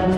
Hello,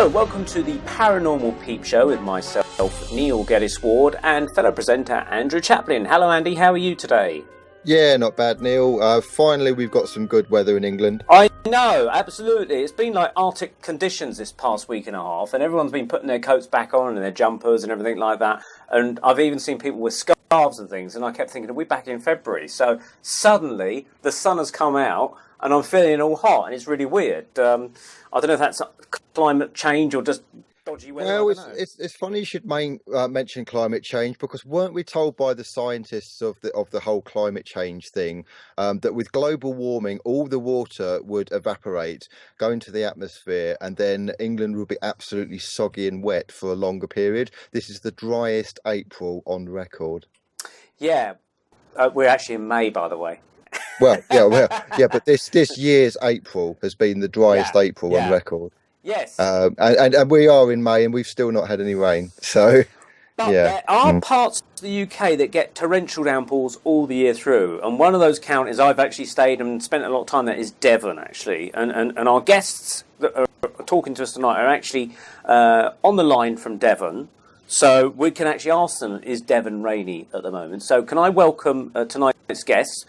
welcome to the Paranormal Peep Show with myself, Neil Geddes-Ward, and fellow presenter Andrew Chaplin. Hello Andy, how are you today? Yeah, not bad, Neil. Finally, we've got some good weather in England. I know, absolutely. It's been like Arctic conditions this past week and a half, and everyone's been putting their coats back on and their jumpers and everything like that. And I've even seen people with scarves and things, and I kept thinking, are we back in February? So suddenly, the sun has come out, and I'm feeling all hot, and it's really weird. I don't know if that's climate change or just dodgy weather. Well, it's funny you should mention climate change, because weren't we told by the scientists of the whole climate change thing that with global warming, all the water would evaporate, go into the atmosphere, and then England would be absolutely soggy and wet for a longer period? This is the driest April on record. Yeah, we're actually in May, by the way. Well, but this year's April has been the driest April on record. Yes. And we are in May and we've still not had any rain. So, but there are parts of the UK that get torrential downpours all the year through. And one of those counties I've actually stayed and spent a lot of time there is Devon, actually. And our guests that are talking to us tonight are actually on the line from Devon. So we can actually ask them, is Devon rainy at the moment? So can I welcome tonight's guests,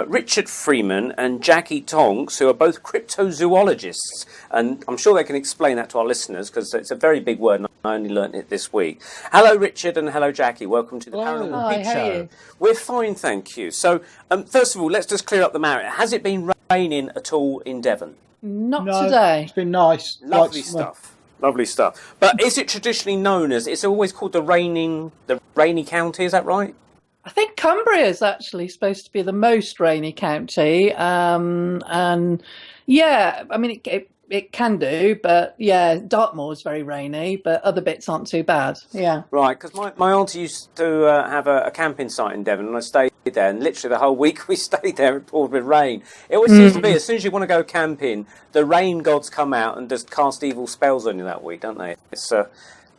Richard Freeman and Jacky Tonks, who are both cryptozoologists. And I'm sure they can explain that to our listeners, because it's a very big word and I only learnt it this week. Hello, Richard, and hello, Jacky. Welcome to the Paranormal Peep Show. We're fine, thank you. So first of all, let's just clear up the matter. Has it been raining at all in Devon? No, today. It's been nice. Lovely stuff. Lovely stuff. But is it traditionally known as, it's always called the rainy county, is that right? I think Cumbria is actually supposed to be the most rainy county. And yeah, I mean, it can do, but yeah, Dartmoor is very rainy, but other bits aren't too bad. Yeah. Right, because my auntie used to have a camping site in Devon, and I stayed there, and literally the whole week we stayed there, it poured with rain. It always seems to be, as soon as you want to go camping, the rain gods come out and just cast evil spells on you that week, don't they? It's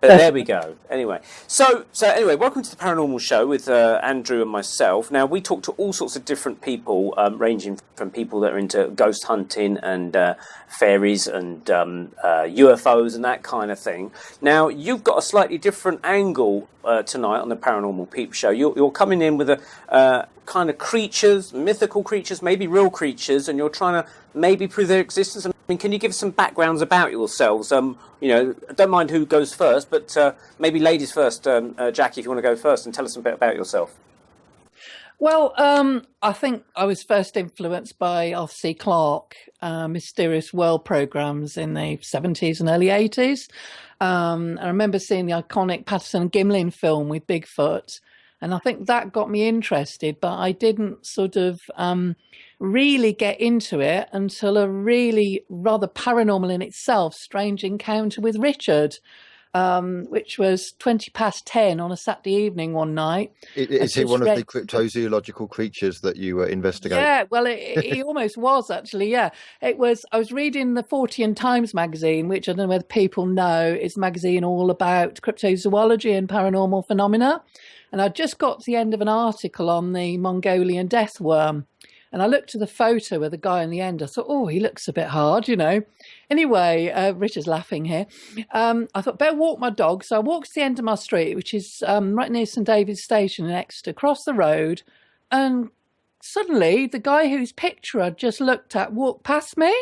but there we go. Anyway, so anyway, welcome to the Paranormal Show with Andrew and myself. Now, we talk to all sorts of different people, ranging from people that are into ghost hunting and fairies and UFOs and that kind of thing. Now, you've got a slightly different angle tonight on the Paranormal Peep Show. You're coming in with a kind of creatures, mythical creatures, maybe real creatures, and you're trying to maybe prove their existence. I mean, can you give us some backgrounds about yourselves? I don't mind who goes first, but maybe ladies first. Jacky, if you want to go first and tell us a bit about yourself. Well, I think I was first influenced by Arthur C. Clarke, Mysterious World programs in the 70s and early 80s. I remember seeing the iconic Patterson and Gimlin film with Bigfoot, and I think that got me interested, but I didn't sort of really get into it until a really rather paranormal in itself strange encounter with Richard, which was 10:20 on a Saturday evening one night. Is he one of the cryptozoological creatures that you were investigating? Yeah, well, he almost was, actually, yeah. I was reading the Fortean Times magazine, which I don't know whether people know is a magazine all about cryptozoology and paranormal phenomena. And I just got to the end of an article on the Mongolian death worm. And I looked at the photo of the guy in the end. I thought, oh, he looks a bit hard, Anyway, Richard's laughing here. I thought, better walk my dog. So I walked to the end of my street, which is right near St David's Station in Exeter, across the road. And suddenly, the guy whose picture I'd just looked at walked past me.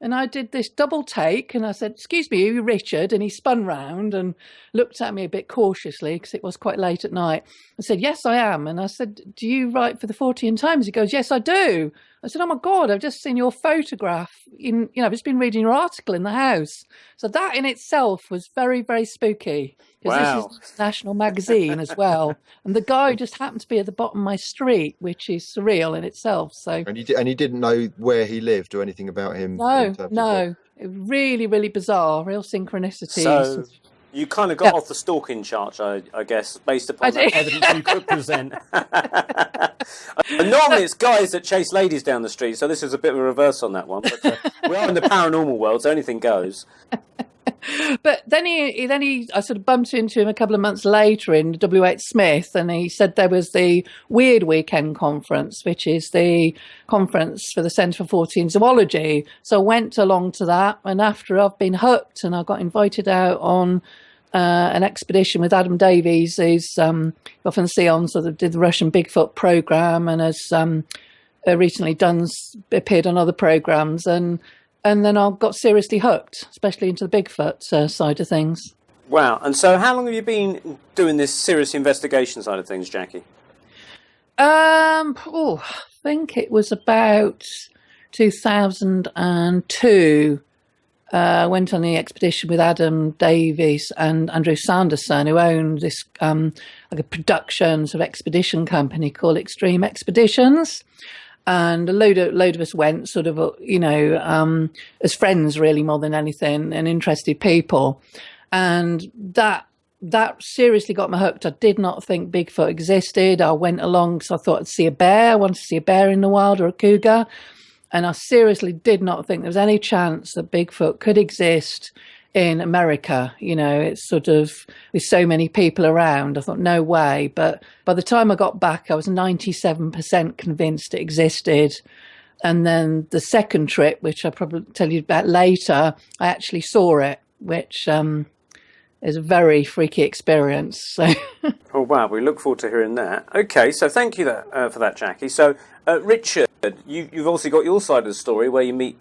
And I did this double take and I said, excuse me, are you Richard? And he spun round and looked at me a bit cautiously because it was quite late at night. I said, yes, I am. And I said, do you write for the Fortean Times? He goes, yes, I do. I said, oh my God, I've just seen your photograph I've just been reading your article in the house. So that in itself was very, very spooky. Because this is a national magazine as well. And the guy just happened to be at the bottom of my street, which is surreal in itself. So. And you didn't know where he lived or anything about him? No. Really, really bizarre, real synchronicities. So you kind of got off the stalking charge, I guess, based upon that evidence you could present. And normally it's guys that chase ladies down the street, so this is a bit of a reverse on that one. But we are in the paranormal world, so anything goes. But then I sort of bumped into him a couple of months later in W.H. Smith, and he said there was the Weird Weekend Conference, which is the conference for the Centre for Fortean Zoology. So I went along to that, and after I've been hooked, and I got invited out on an expedition with Adam Davies, who's you often see on sort of did the Russian Bigfoot program, and has recently appeared on other programs, and then I got seriously hooked, especially into the Bigfoot side of things. Wow. And so how long have you been doing this serious investigation side of things, Jacky? I think it was about 2002. Went on the expedition with Adam Davies and Andrew Sanderson, who owned this like a production sort of expedition company called Extreme Expeditions. And a load of us went sort of, as friends really more than anything, and interested people. And that seriously got me hooked. I did not think Bigfoot existed. I went along because I thought I'd see a bear. I wanted to see a bear in the wild or a cougar. And I seriously did not think there was any chance that Bigfoot could exist in America. It's sort of with so many people around. I thought, no way. But by the time I got back, I was 97% convinced it existed. And then the second trip, which I'll probably tell you about later, I actually saw it, which is a very freaky experience. So. Oh, wow. We look forward to hearing that. Okay, so thank you for that, Jacky. So, Richard, you've also got your side of the story where you meet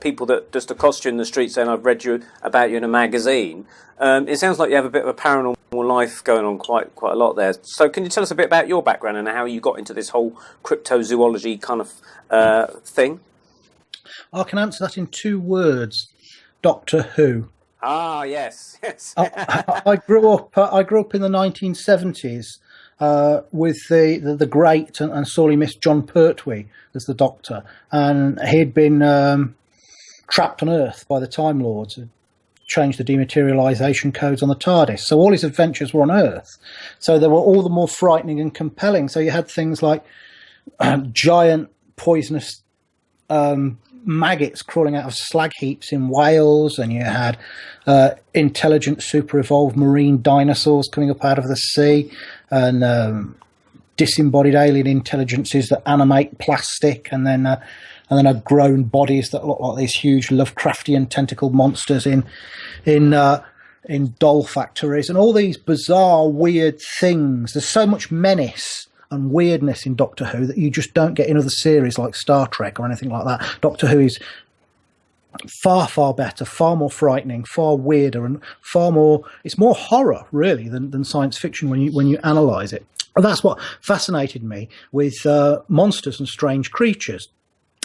people that just accost you in the street saying, I've read about you in a magazine. It sounds like you have a bit of a paranormal life going on quite a lot there. So can you tell us a bit about your background and how you got into this whole cryptozoology kind of thing? I can answer that in 2 words. Doctor Who. Ah, yes. I grew up in the 1970s with the great and sorely missed John Pertwee as the Doctor, and he'd been trapped on Earth by the Time Lords, changed the dematerialization codes on the TARDIS. So all his adventures were on Earth. So they were all the more frightening and compelling. So you had things like giant poisonous maggots crawling out of slag heaps in Wales, and you had intelligent super evolved marine dinosaurs coming up out of the sea, and disembodied alien intelligences that animate plastic, and then had grown bodies that look like these huge Lovecraftian tentacled monsters in doll factories, and all these bizarre weird things. There's so much menace and weirdness in Doctor Who that you just don't get in other series like Star Trek or anything like that. Doctor Who is far, far better, far more frightening, far weirder, and far more. It's more horror really than science fiction when you analyse it. And that's what fascinated me with monsters and strange creatures.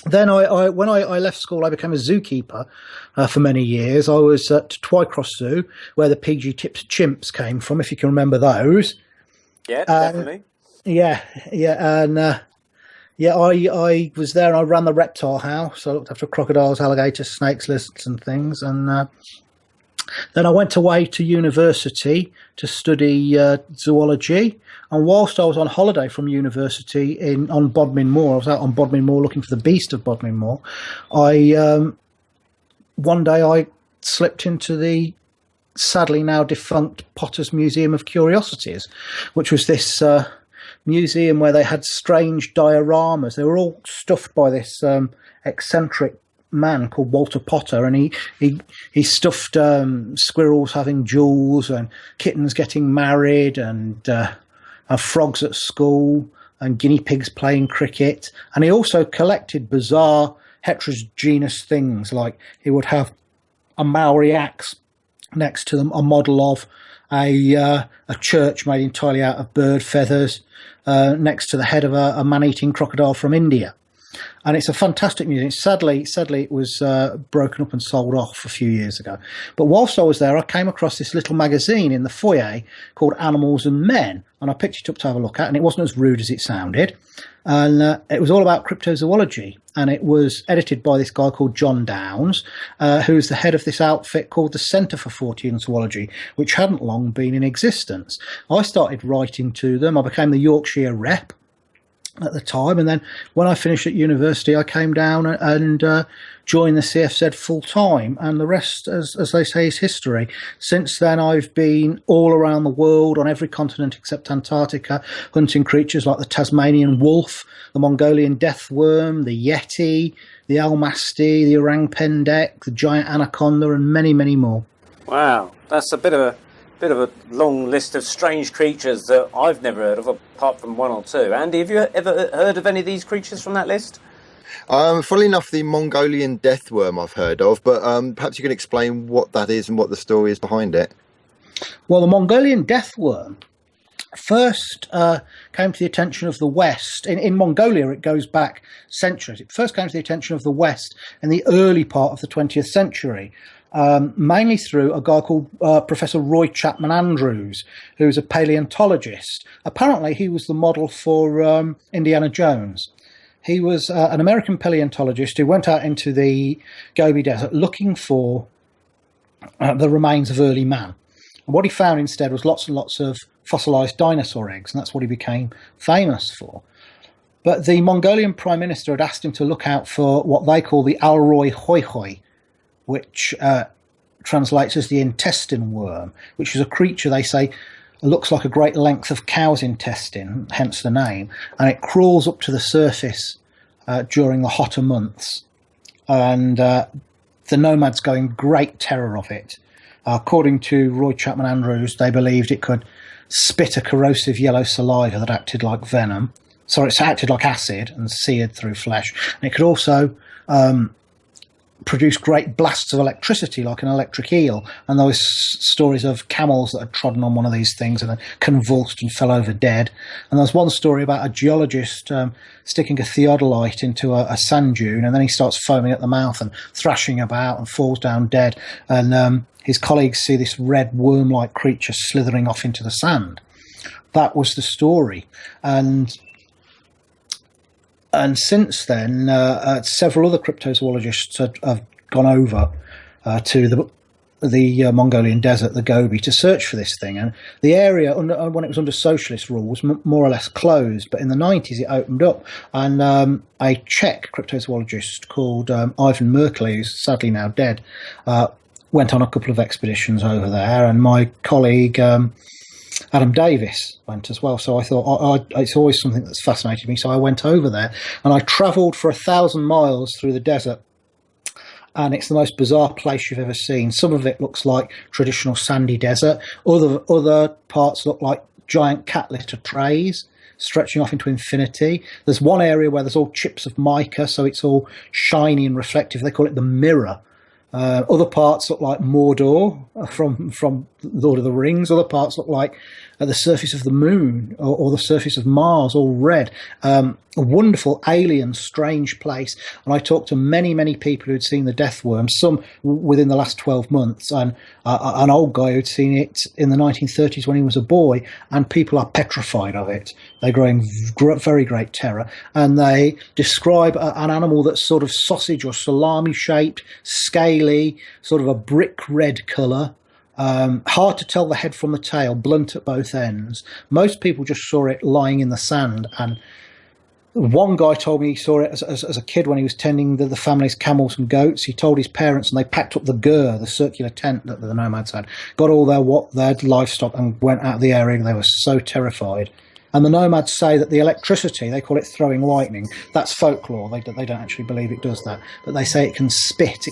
Then when I left school, I became a zookeeper for many years. I was at Twycross Zoo, where the PG-tipped chimps came from, if you can remember those. Yeah, definitely. Yeah, and I was there and I ran the reptile house. I looked after crocodiles, alligators, snakes, lizards and things. And then I went away to university to study zoology. And whilst I was on holiday from university on Bodmin Moor, I was out on Bodmin Moor looking for the beast of Bodmin Moor. One day I slipped into the sadly now defunct Potter's Museum of Curiosities, which was this museum where they had strange dioramas. They were all stuffed by this eccentric man called Walter Potter, and he stuffed squirrels having duels and kittens getting married and frogs at school and guinea pigs playing cricket. And he also collected bizarre heterogeneous things, like he would have a Maori axe next to them, a model of a church made entirely out of bird feathers next to the head of a man-eating crocodile from India. And it's a fantastic museum. Sadly, it was broken up and sold off a few years ago. But whilst I was there, I came across this little magazine in the foyer called Animals and Men, and I picked it up to have a look at, and it wasn't as rude as it sounded. And it was all about cryptozoology, and it was edited by this guy called John Downes, who's the head of this outfit called the Centre for Fortean Zoology, which hadn't long been in existence. I started writing to them. I became the Yorkshire rep. at the time. And then when I finished at university, I came down and joined the CFZ full time. And the rest, as they say, is history. Since then, I've been all around the world on every continent except Antarctica, hunting creatures like the Tasmanian wolf, the Mongolian death worm, the yeti, the almasty, the orang pendek, the giant anaconda, and many, many more. Wow, that's a bit of a long list of strange creatures that I've never heard of, apart from one or two. Andy, have you ever heard of any of these creatures from that list? Funnily enough, the Mongolian death worm I've heard of, but perhaps you can explain what that is and what the story is behind it. Well, the Mongolian death worm first came to the attention of the West. In Mongolia, it goes back centuries. It first came to the attention of the West in the early part of the 20th century. Mainly through a guy called Professor Roy Chapman Andrews, who was a paleontologist. Apparently, he was the model for Indiana Jones. He was an American paleontologist who went out into the Gobi Desert looking for the remains of early man. And what he found instead was lots and lots of fossilized dinosaur eggs, and that's what he became famous for. But the Mongolian Prime Minister had asked him to look out for what they call the Alroy hoi hoi, which translates as the intestine worm, which is a creature, they say, looks like a great length of cow's intestine, hence the name, and it crawls up to the surface during the hotter months. And the nomads go in great terror of it. According to Roy Chapman Andrews, they believed it could spit a corrosive yellow saliva that acted like venom. Sorry, it acted like acid and seared through flesh. And it could also produce great blasts of electricity like an electric eel. And there was stories of camels that had trodden on one of these things and then convulsed and fell over dead. And there's one story about a geologist sticking a theodolite into a sand dune, and then he starts foaming at the mouth and thrashing about and falls down dead. And his colleagues see this red worm-like creature slithering off into the sand. That was the story. And since then, several other cryptozoologists have gone over to the Mongolian desert, the Gobi, to search for this thing. And the area, when it was under socialist rule, was more or less closed. But in the 90s, it opened up. And a Czech cryptozoologist called Ivan Merkley, who's sadly now dead, went on a couple of expeditions over there. And my colleague Adam Davis went as well. So I thought it's always something that's fascinated me. So I went over there and I travelled for 1,000 miles through the desert. And it's the most bizarre place you've ever seen. Some of it looks like traditional sandy desert. Other parts look like giant cat litter trays stretching off into infinity. There's one area where there's all chips of mica, so it's all shiny and reflective. They call it the mirror. Other parts look like Mordor from Lord of the Rings. Other parts look like the surface of the moon or the surface of Mars, all red. A wonderful, alien, strange place. And I talked to many, many people who'd seen the death worm, some within the last 12 months, and an old guy who'd seen it in the 1930s when he was a boy, and people are petrified of it. They grow in very great terror, and they describe an animal that's sort of sausage or salami-shaped, scaly, sort of a brick red colour. Hard to tell the head from the tail, blunt at both ends. Most people just saw it lying in the sand, and one guy told me he saw it as a kid when he was tending the family's camels and goats. He told his parents, and they packed up the gur, the circular tent that the nomads had, got all their livestock and went out of the area. They were so terrified. And the nomads say that the electricity, they call it throwing lightning, that's folklore. They don't actually believe it does that. But they say it can spit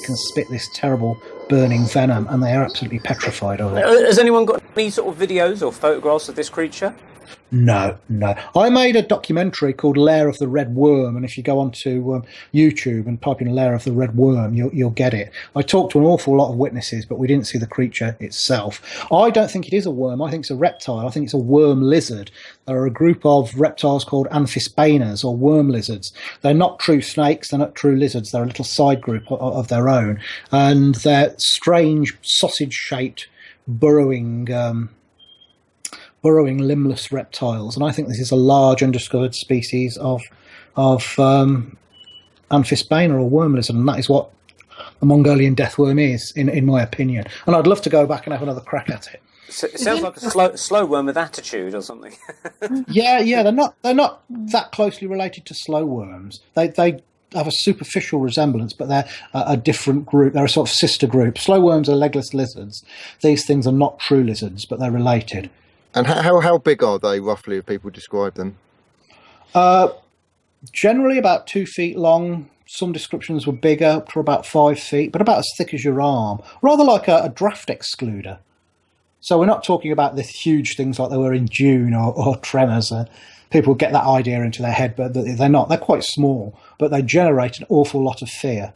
this terrible burning venom, and they are absolutely petrified of it. Has anyone got any sort of videos or photographs of this creature? No. I made a documentary called Lair of the Red Worm, and if you go onto YouTube and type in Lair of the Red Worm, you'll get it. I talked to an awful lot of witnesses, but we didn't see the creature itself. I don't think it is a worm. I think it's a reptile. I think it's a worm lizard. There are a group of reptiles called amphisbaenas, or worm lizards. They're not true snakes. They're not true lizards. They're a little side group of their own, and they're strange sausage-shaped burrowing limbless reptiles, and I think this is a large undiscovered species of amphisbaena or worm lizard, and that is what a Mongolian death worm is, in my opinion. And I'd love to go back and have another crack at it. So it sounds like a slow worm with attitude or something. Yeah, they're not that closely related to slow worms. They have a superficial resemblance, but they're a different group. They're a sort of sister group. Slow worms are legless lizards. These things are not true lizards, but they're related. And how big are they, roughly, if people describe them? Generally about 2 feet long. Some descriptions were bigger, up to about 5 feet, but about as thick as your arm. Rather like a draft excluder. So we're not talking about the huge things like they were in Dune or Tremors. People get that idea into their head, but they're not. They're quite small, but they generate an awful lot of fear.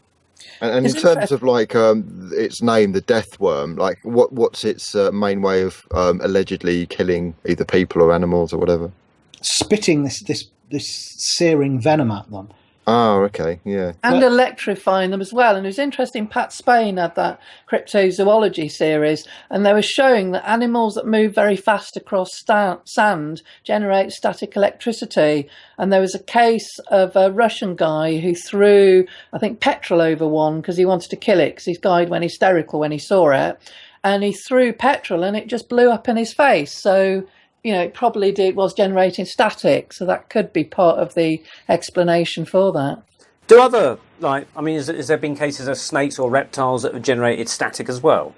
And in terms of like its name, the death worm, like what's its main way of allegedly killing either people or animals or whatever? Spitting this searing venom at them. Oh, okay, yeah. And electrifying them as well. And it was interesting, Pat Spain had that Cryptozoology series, and they were showing that animals that move very fast across sand generate static electricity. And there was a case of a Russian guy who threw, I think, petrol over one because he wanted to kill it, because his guy went hysterical when he saw it. And he threw petrol and it just blew up in his face. So, it probably was generating static, so that could be part of the explanation for that. Do other, has there been cases of snakes or reptiles that have generated static as well?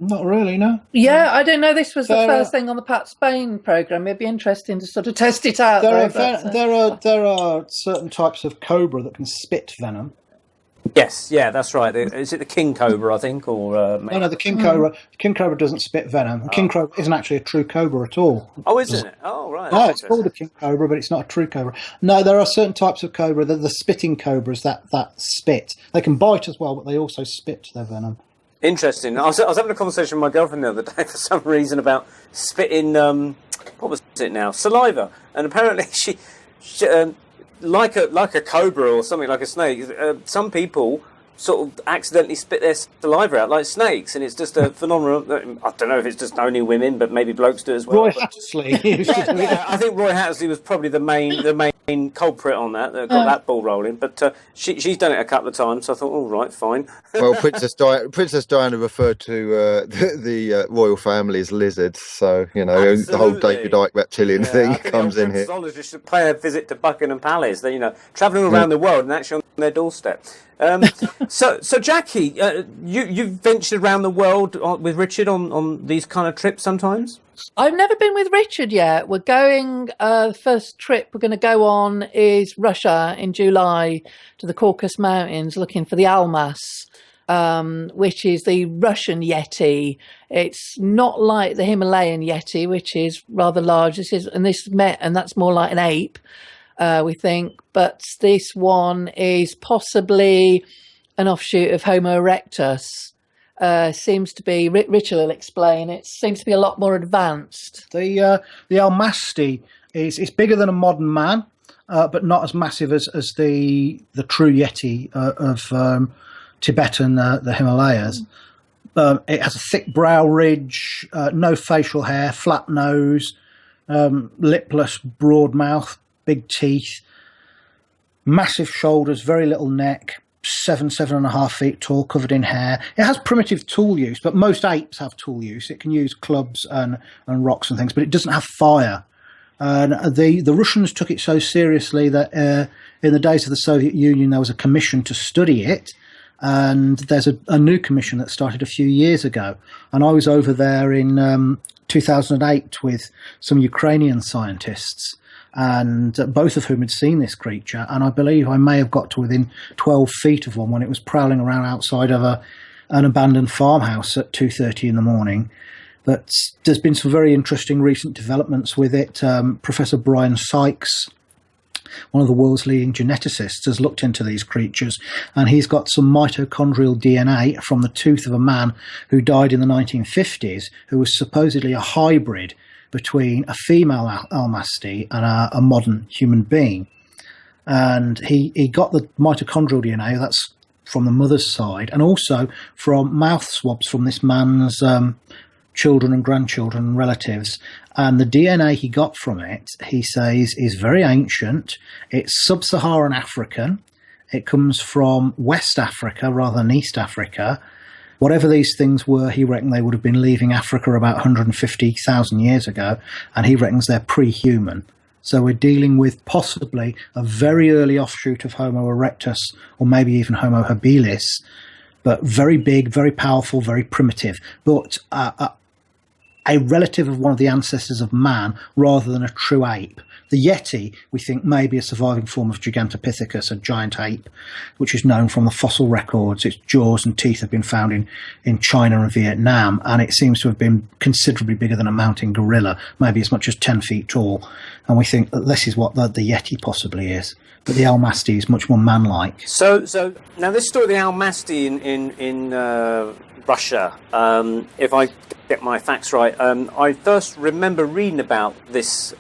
Not really, no. Yeah, I don't know. This was the first thing on the Pat Spain programme. It'd be interesting to sort of test it out. There are certain types of cobra that can spit venom. Yes, yeah, that's right. Is it the king cobra, I think, or No, the king cobra. King cobra doesn't spit venom. King cobra isn't actually a true cobra at all. Oh, isn't it? Oh, right. No, it's called a king cobra, but it's not a true cobra. No, there are certain types of cobra, the spitting cobras that spit. They can bite as well, but they also spit their venom. Interesting. I was having a conversation with my girlfriend the other day for some reason about spitting. What was it now? Saliva, and apparently she like a cobra or something like a snake. Some people sort of accidentally spit their saliva out like snakes, and it's just a phenomenon. I don't know if it's just only women, but maybe blokes do as well. Roy Hattersley. I think Roy Hattersley was probably the main culprit on that got that ball rolling. But she's done it a couple of times, so I thought, all right, fine. Well, Princess Diana referred to the royal family as lizards, so Absolutely. The whole David Icke reptilian thing comes in here. Just should pay a visit to Buckingham Palace. They, travelling around the world and actually on their doorstep. So Jacky, you've ventured around the world with Richard on these kind of trips sometimes? I've never been with Richard yet. We're going, the first trip we're going to go on is Russia in July to the Caucasus Mountains looking for the Almas, which is the Russian Yeti. It's not like the Himalayan Yeti, which is rather large. And that's more like an ape. We think, but this one is possibly an offshoot of Homo erectus. Seems to be, Richard will explain, it seems to be a lot more advanced. The Almasti is bigger than a modern man, but not as massive as the true Yeti of Tibet and the Himalayas. It has a thick brow ridge, no facial hair, flat nose, lipless, broad mouth, big teeth, massive shoulders, very little neck, 7.5 feet tall, covered in hair. It has primitive tool use, but most apes have tool use. It can use clubs and rocks and things, but it doesn't have fire. And the Russians took it so seriously that in the days of the Soviet Union, there was a commission to study it. And there's a new commission that started a few years ago. And I was over there in 2008 with some Ukrainian scientists, and both of whom had seen this creature. And I believe I may have got to within 12 feet of one when it was prowling around outside of an abandoned farmhouse at 2:30 in the morning. But there's been some very interesting recent developments with it. Professor Brian Sykes, one of the world's leading geneticists, has looked into these creatures, and he's got some mitochondrial DNA from the tooth of a man who died in the 1950s, who was supposedly a hybrid between a female Almasti and a modern human being. And he got the mitochondrial DNA, that's from the mother's side, and also from mouth swabs from this man's children and grandchildren and relatives. And the DNA he got from it, he says, is very ancient. It's sub-Saharan African. It comes from West Africa rather than East Africa. whatever these things were, he reckoned they would have been leaving Africa about 150,000 years ago, and he reckons they're pre-human. So we're dealing with possibly a very early offshoot of Homo erectus, or maybe even Homo habilis, but very big, very powerful, very primitive, but a relative of one of the ancestors of man rather than a true ape. The Yeti, we think, may be a surviving form of Gigantopithecus, a giant ape, which is known from the fossil records. Its jaws and teeth have been found in China and Vietnam, and it seems to have been considerably bigger than a mountain gorilla, maybe as much as 10 feet tall. And we think that this is what the Yeti possibly is. But the Almasti is much more man-like. So now this story of the Almasti in Russia, if I get my facts right, I first remember reading about this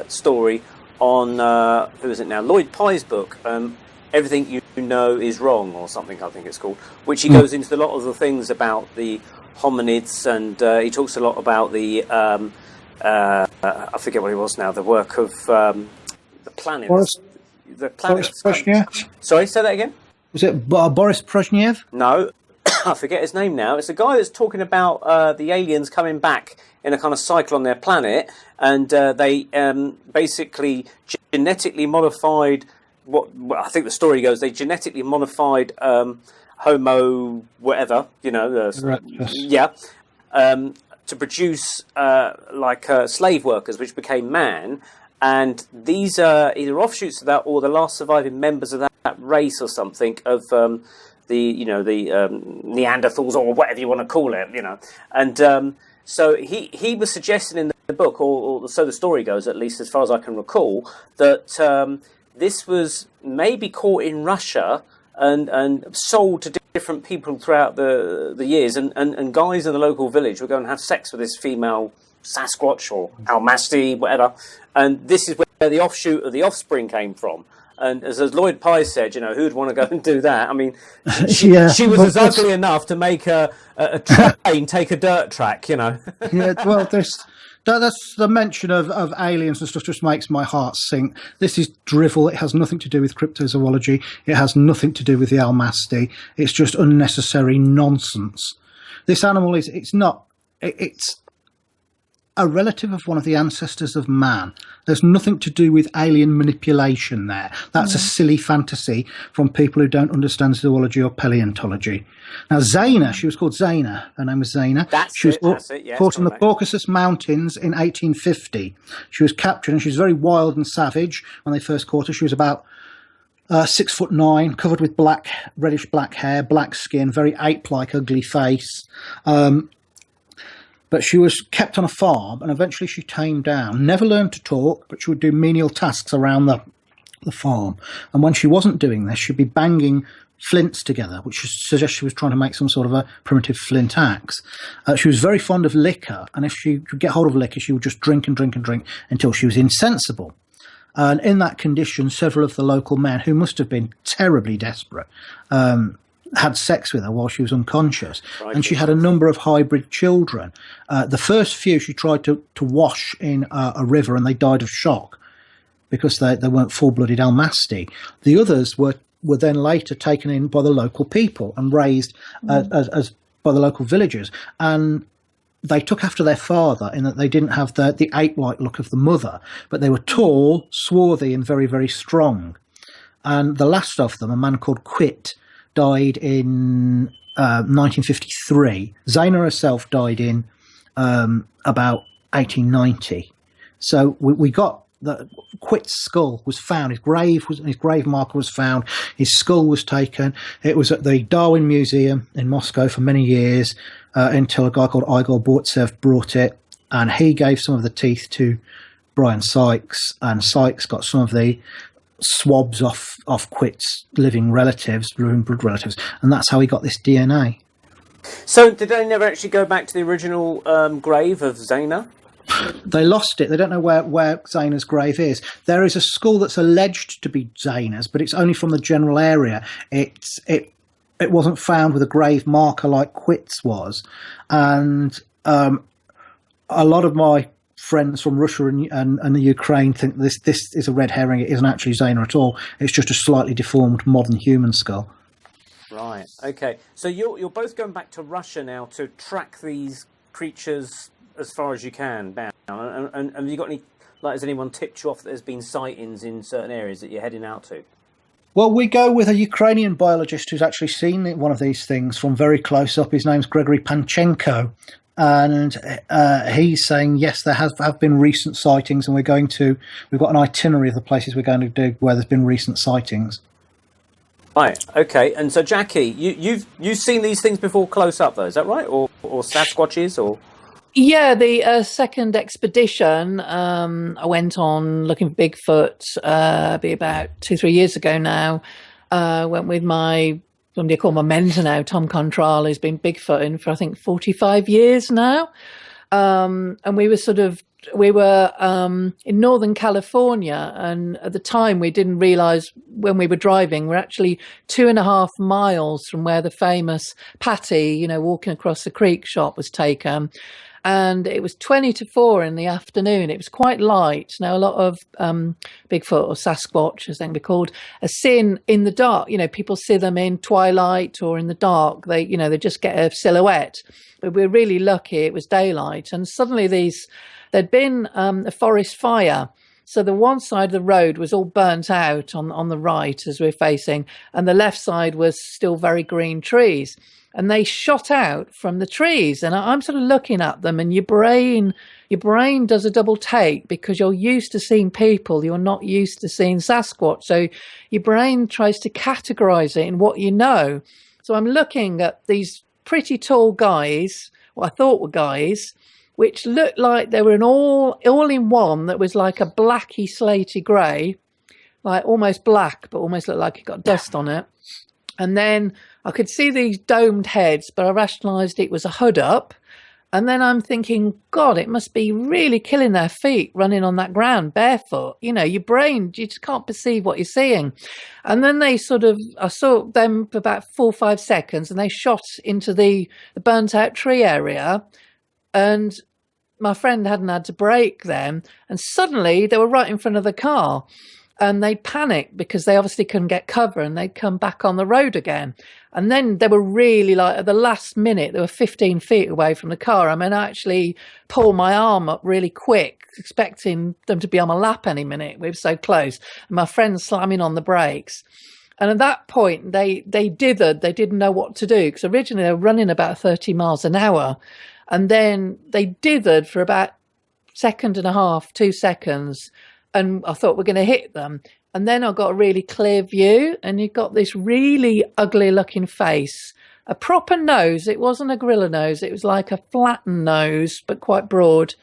story on, who is it now, Lloyd Pye's book, Everything You Know Is Wrong, or something I think it's called, which he goes into a lot of the things about the hominids, and he talks a lot about the, I forget what it was now, the work of the planet. The planet. Boris Brezhnev? Sorry, say that again? Was it Boris Brezhnev? No, I forget his name now. It's a guy that's talking about the aliens coming back in a kind of cycle on their planet, and they basically genetically modified well, I think the story goes, they genetically modified Homo whatever, to produce slave workers, which became man. And these are either offshoots of that or the last surviving members of that race or something of the Neanderthals or whatever you want to call it, And so he was suggesting in the book, or so the story goes, at least as far as I can recall, that this was maybe caught in Russia and sold to different people throughout the years, and guys in the local village would go and have sex with this female Sasquatch or Almasti, whatever, and this is where the offshoot of the offspring came from. And as Lloyd Pye said, who'd want to go and do that? I mean, she was as ugly enough to make a train take a dirt track, Yeah, well, that's the mention of aliens and stuff just makes my heart sink. This is drivel. It has nothing to do with cryptozoology. It has nothing to do with the Almasti. It's just unnecessary nonsense. This animal it's a relative of one of the ancestors of man. There's nothing to do with alien manipulation there. That's a silly fantasy from people who don't understand zoology or paleontology. Now, Zaina, she was called Zaina. Her name was Zaina. She was caught in the Caucasus Mountains in 1850. She was captured, and she was very wild and savage when they first caught her. She was about 6'9", covered with reddish black hair, black skin, very ape-like, ugly face. But she was kept on a farm, and eventually she tamed down. Never learned to talk, but she would do menial tasks around the farm. And when she wasn't doing this, she'd be banging flints together, which suggests she was trying to make some sort of a primitive flint axe. She was very fond of liquor, and if she could get hold of liquor, she would just drink and drink and drink until she was insensible. And in that condition, several of the local men, who must have been terribly desperate, had sex with her while she was unconscious. Right. And she had a number of hybrid children. The first few she tried to wash in a river, and they died of shock because they weren't full-blooded Almasti. The others were then later taken in by the local people and raised as by the local villagers. And they took after their father in that they didn't have the ape-like look of the mother, but they were tall, swarthy, and very, very strong. And the last of them, a man called Quit, died in 1953. Zaina herself died in about 1890. So we got the Quit's skull was found. His grave marker was found. His skull was taken. It was at the Darwin Museum in Moscow for many years until a guy called Igor Burtsev brought it, and he gave some of the teeth to Brian Sykes, and Sykes got some of the swabs off Quit's living blood relatives, and that's how he got this DNA. So did they never actually go back to the original grave of Zaina? They lost it. They don't know where Zaina's grave is. There is a skull that's alleged to be Zaina's, but it's only from the general area. It wasn't found with a grave marker like Quit's was, and a lot of my friends from Russia and the Ukraine think this is a red herring. It isn't actually Zaina at all. It's just a slightly deformed modern human skull. Right. Okay. So you're both going back to Russia now to track these creatures as far as you can down. And have you got any? Like, has anyone tipped you off that there's been sightings in certain areas that you're heading out to? Well, we go with a Ukrainian biologist who's actually seen one of these things from very close up. His name's Gregory Panchenko. And he's saying, yes, there have been recent sightings, and we've got an itinerary of the places we're going to do where there's been recent sightings. Right, okay. And so, Jacky, you've seen these things before close up, though, is that right? Or Sasquatches, or...? Yeah, the second expedition I went on looking for Bigfoot, be about 2-3 years ago now. Went with somebody I call my mentor now, Tom Contral, who's been Bigfooting for, I think, 45 years now. And we were in Northern California, and at the time we didn't realize when we were driving, we're actually 2.5 miles from where the famous Patty, walking across the creek shot was taken. And it was 3:40 in the afternoon. It was quite light. Now, a lot of Bigfoot or Sasquatch, as they can be called, are seen in the dark. People see them in twilight or in the dark. They just get a silhouette. But we're really lucky it was daylight. And suddenly there'd been a forest fire. So the one side of the road was all burnt out on the right as we're facing, and the left side was still very green trees. And they shot out from the trees, and I'm sort of looking at them, and your brain does a double take because you're used to seeing people, you're not used to seeing Sasquatch. So your brain tries to categorize it in what you know. So I'm looking at these pretty tall guys, what I thought were guys, which looked like they were an all-in-one that was like a blacky slaty grey, like almost black, but almost looked like it got dust on it. And then I could see these domed heads, but I rationalised it was a hood up. And then I'm thinking, God, it must be really killing their feet running on that ground barefoot. Your brain, you just can't perceive what you're seeing. And then I saw them for about 4 or 5 seconds, and they shot into the burnt out tree area. And my friend hadn't had to brake then. And suddenly they were right in front of the car. And they panicked because they obviously couldn't get cover, and they'd come back on the road again. And then they were really at the last minute, they were 15 feet away from the car. I actually pulled my arm up really quick, expecting them to be on my lap any minute. We were so close. And my friend slamming on the brakes. And at that point, they dithered. They didn't know what to do, because originally they were running about 30 miles an hour. And then they dithered for about 1.5 2 seconds. And I thought we're going to hit them. And then I got a really clear view, and you got this really ugly looking face, a proper nose. It wasn't a gorilla nose. It was like a flattened nose, but quite broad,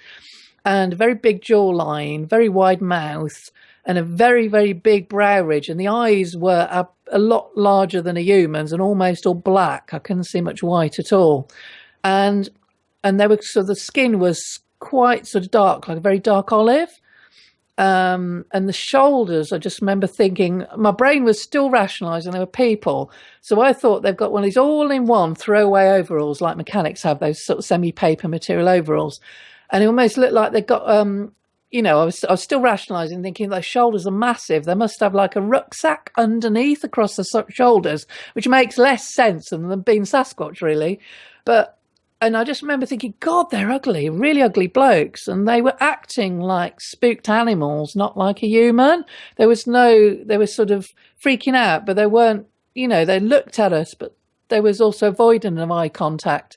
and a very big jawline, very wide mouth, and a very, very big brow ridge. And the eyes were a lot larger than a human's and almost all black. I couldn't see much white at all. And they were, so the skin was quite sort of dark, like a very dark olive. And the shoulders, I just remember thinking, my brain was still rationalising they were people. So I thought they've got one of these all-in-one throwaway overalls like mechanics have, those sort of semi-paper material overalls. And it almost looked like they got, I was still rationalising, thinking those shoulders are massive. They must have like a rucksack underneath across the shoulders, which makes less sense than them being Sasquatch, really. And I just remember thinking, God, they're ugly, really ugly blokes. And they were acting like spooked animals, not like a human. They were sort of freaking out, but they weren't, they looked at us, but there was also avoiding of eye contact.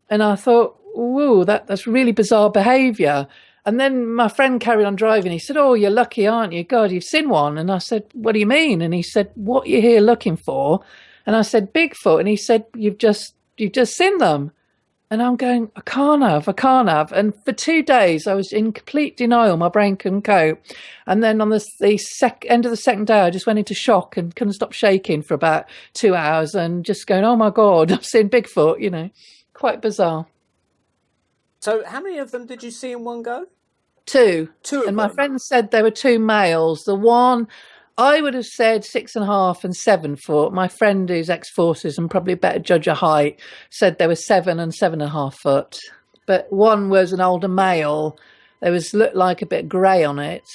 And I thought, ooh, that's really bizarre behaviour. And then my friend carried on driving. He said, oh, you're lucky, aren't you? God, you've seen one. And I said, what do you mean? And he said, what are you here looking for? And I said, Bigfoot. And he said, you've just seen them. And I'm going, I can't have. And for 2 days, I was in complete denial. My brain couldn't cope. And then on the end of the second day, I just went into shock and couldn't stop shaking for about 2 hours and just going, oh, my God, I've seen Bigfoot, quite bizarre. So how many of them did you see in one go? 2. 2 of and them? My friend said there were 2 males. The one, I would have said 6.5 and 7 foot. My friend, who's ex-forces and probably a better judge of height, said there were 7 and 7.5 foot. But one was an older male. There looked like a bit grey on it.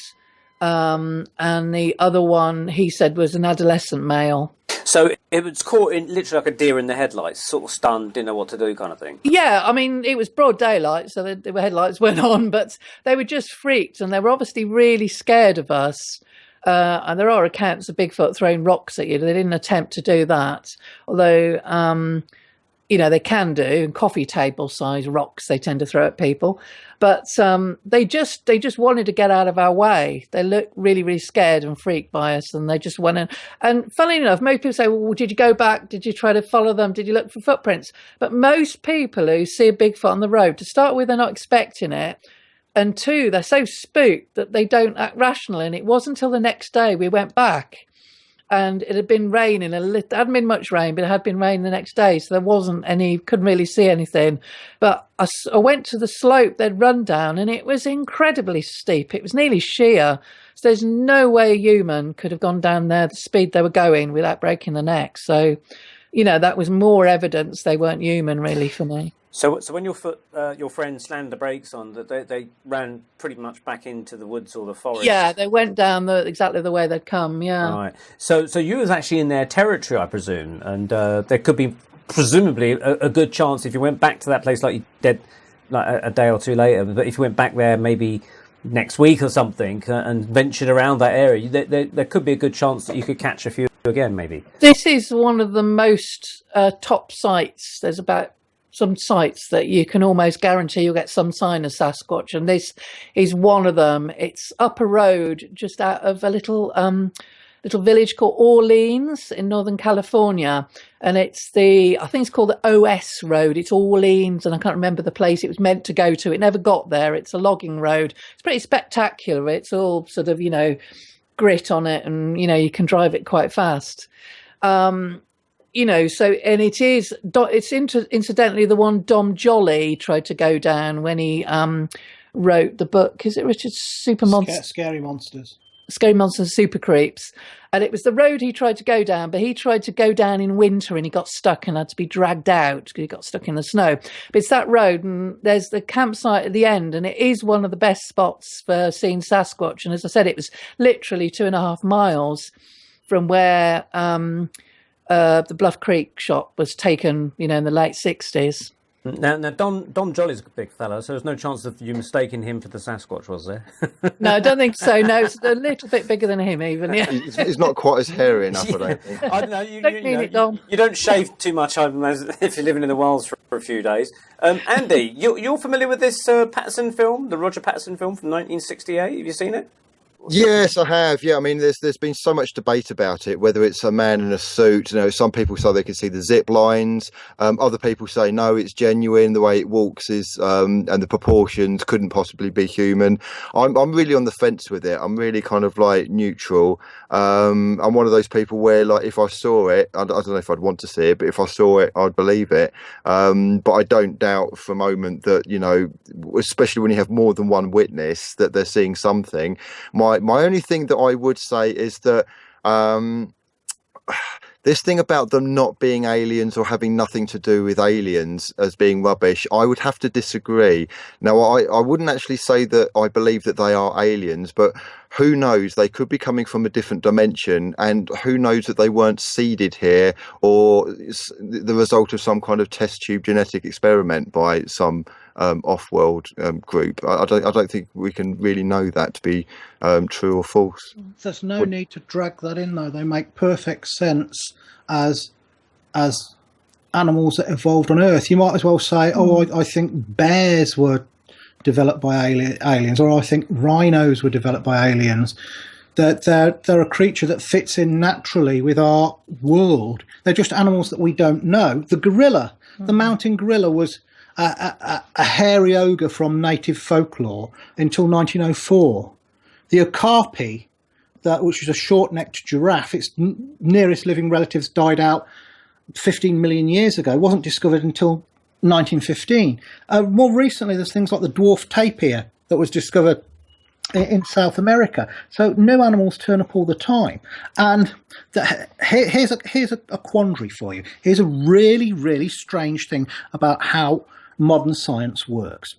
And the other one, he said, was an adolescent male. So it was caught in literally like a deer in the headlights, sort of stunned, didn't know what to do, kind of thing. Yeah, I mean, it was broad daylight, so the headlights went on, but they were just freaked, and they were obviously really scared of us. And there are accounts of Bigfoot throwing rocks at you. They didn't attempt to do that, although they can do, and coffee table size rocks they tend to throw at people. But they just wanted to get out of our way. They looked really, really scared and freaked by us, and they just went in. And funnily enough, most people say, well, did you go back? Did you try to follow them? Did you look for footprints? But most people who see a Bigfoot on the road, to start with, they're not expecting it. And two, they're so spooked that they don't act rational. And it wasn't until the next day we went back. And it had been raining it hadn't been much rain, but it had been raining the next day. So there wasn't couldn't really see anything. But I went to the slope they'd run down, and it was incredibly steep. It was nearly sheer. So there's no way a human could have gone down there the speed they were going without breaking their neck. So, that was more evidence they weren't human, really, for me. So when your friend slammed the brakes on, they ran pretty much back into the woods or the forest. Yeah, they went down exactly the way they'd come. Yeah. Right. So you was actually in their territory, I presume, and there could be presumably a good chance if you went back to that place like you did like a day or two later. But if you went back there maybe next week or something and ventured around that area, there could be a good chance that you could catch a few again, maybe. This is one of the most top sites. There's about some sites that you can almost guarantee you'll get some sign of Sasquatch, and this is one of them. It's up a road just out of a little village called Orleans in Northern California, and I think it's called the OS Road. It's Orleans, and I can't remember the place it was meant to go to. It never got there. It's a logging road. It's pretty spectacular. It's all sort of grit on it, and you can drive it quite fast. And it's incidentally the one Dom Jolly tried to go down when he wrote the book. Is it Richard Super Monsters? Scary Monsters. Scary Monsters, Super Creeps. And it was the road he tried to go down, but he tried to go down in winter and he got stuck and had to be dragged out because he got stuck in the snow. But it's that road, and there's the campsite at the end, and it is one of the best spots for seeing Sasquatch. And as I said, it was literally 2.5 miles from where the Bluff Creek shot was taken, in the late 60s. Now Dom Jolly's a big fella, so there's no chance of you mistaking him for the Sasquatch, was there? No, I don't think so. No, it's a little bit bigger than him, even. Yeah, he's not quite as hairy enough. I don't think. I don't know. You don't shave too much if you're living in the wilds for a few days. Andy, you're familiar with this Patterson film, the Roger Patterson film from 1968? Have you seen it? Yes, I have. Yeah, I mean, there's been so much debate about it, whether it's a man in a suit. Some people say they can see the zip lines. Other people say no, it's genuine. The way it walks is, and the proportions couldn't possibly be human. I'm really on the fence with it. I'm really kind of like neutral. I'm one of those people where, like, if I saw it, I don't know if I'd want to see it, but if I saw it, I'd believe it. But I don't doubt for a moment that, especially when you have more than one witness, that they're seeing something. My only thing that I would say is that this thing about them not being aliens or having nothing to do with aliens as being rubbish, I would have to disagree. Now, I wouldn't actually say that I believe that they are aliens, but who knows? They could be coming from a different dimension, and who knows that they weren't seeded here or the result of some kind of test tube genetic experiment by some off-world group. I don't think we can really know that to be true or false. There's no need to drag that in, though. They make perfect sense as animals that evolved on Earth. You might as well say, I think bears were developed by aliens, or I think rhinos were developed by aliens. That they're a creature that fits in naturally with our world. They're just animals that we don't know. The gorilla, the mountain gorilla, was a hairy ogre from native folklore until 1904. The okapi, which is a short-necked giraffe, its nearest living relatives died out 15 million years ago, wasn't discovered until 1915. More recently, there's things like the dwarf tapir that was discovered in South America. So new animals turn up all the time. And here's a quandary for you. Here's a really, really strange thing about how modern science works.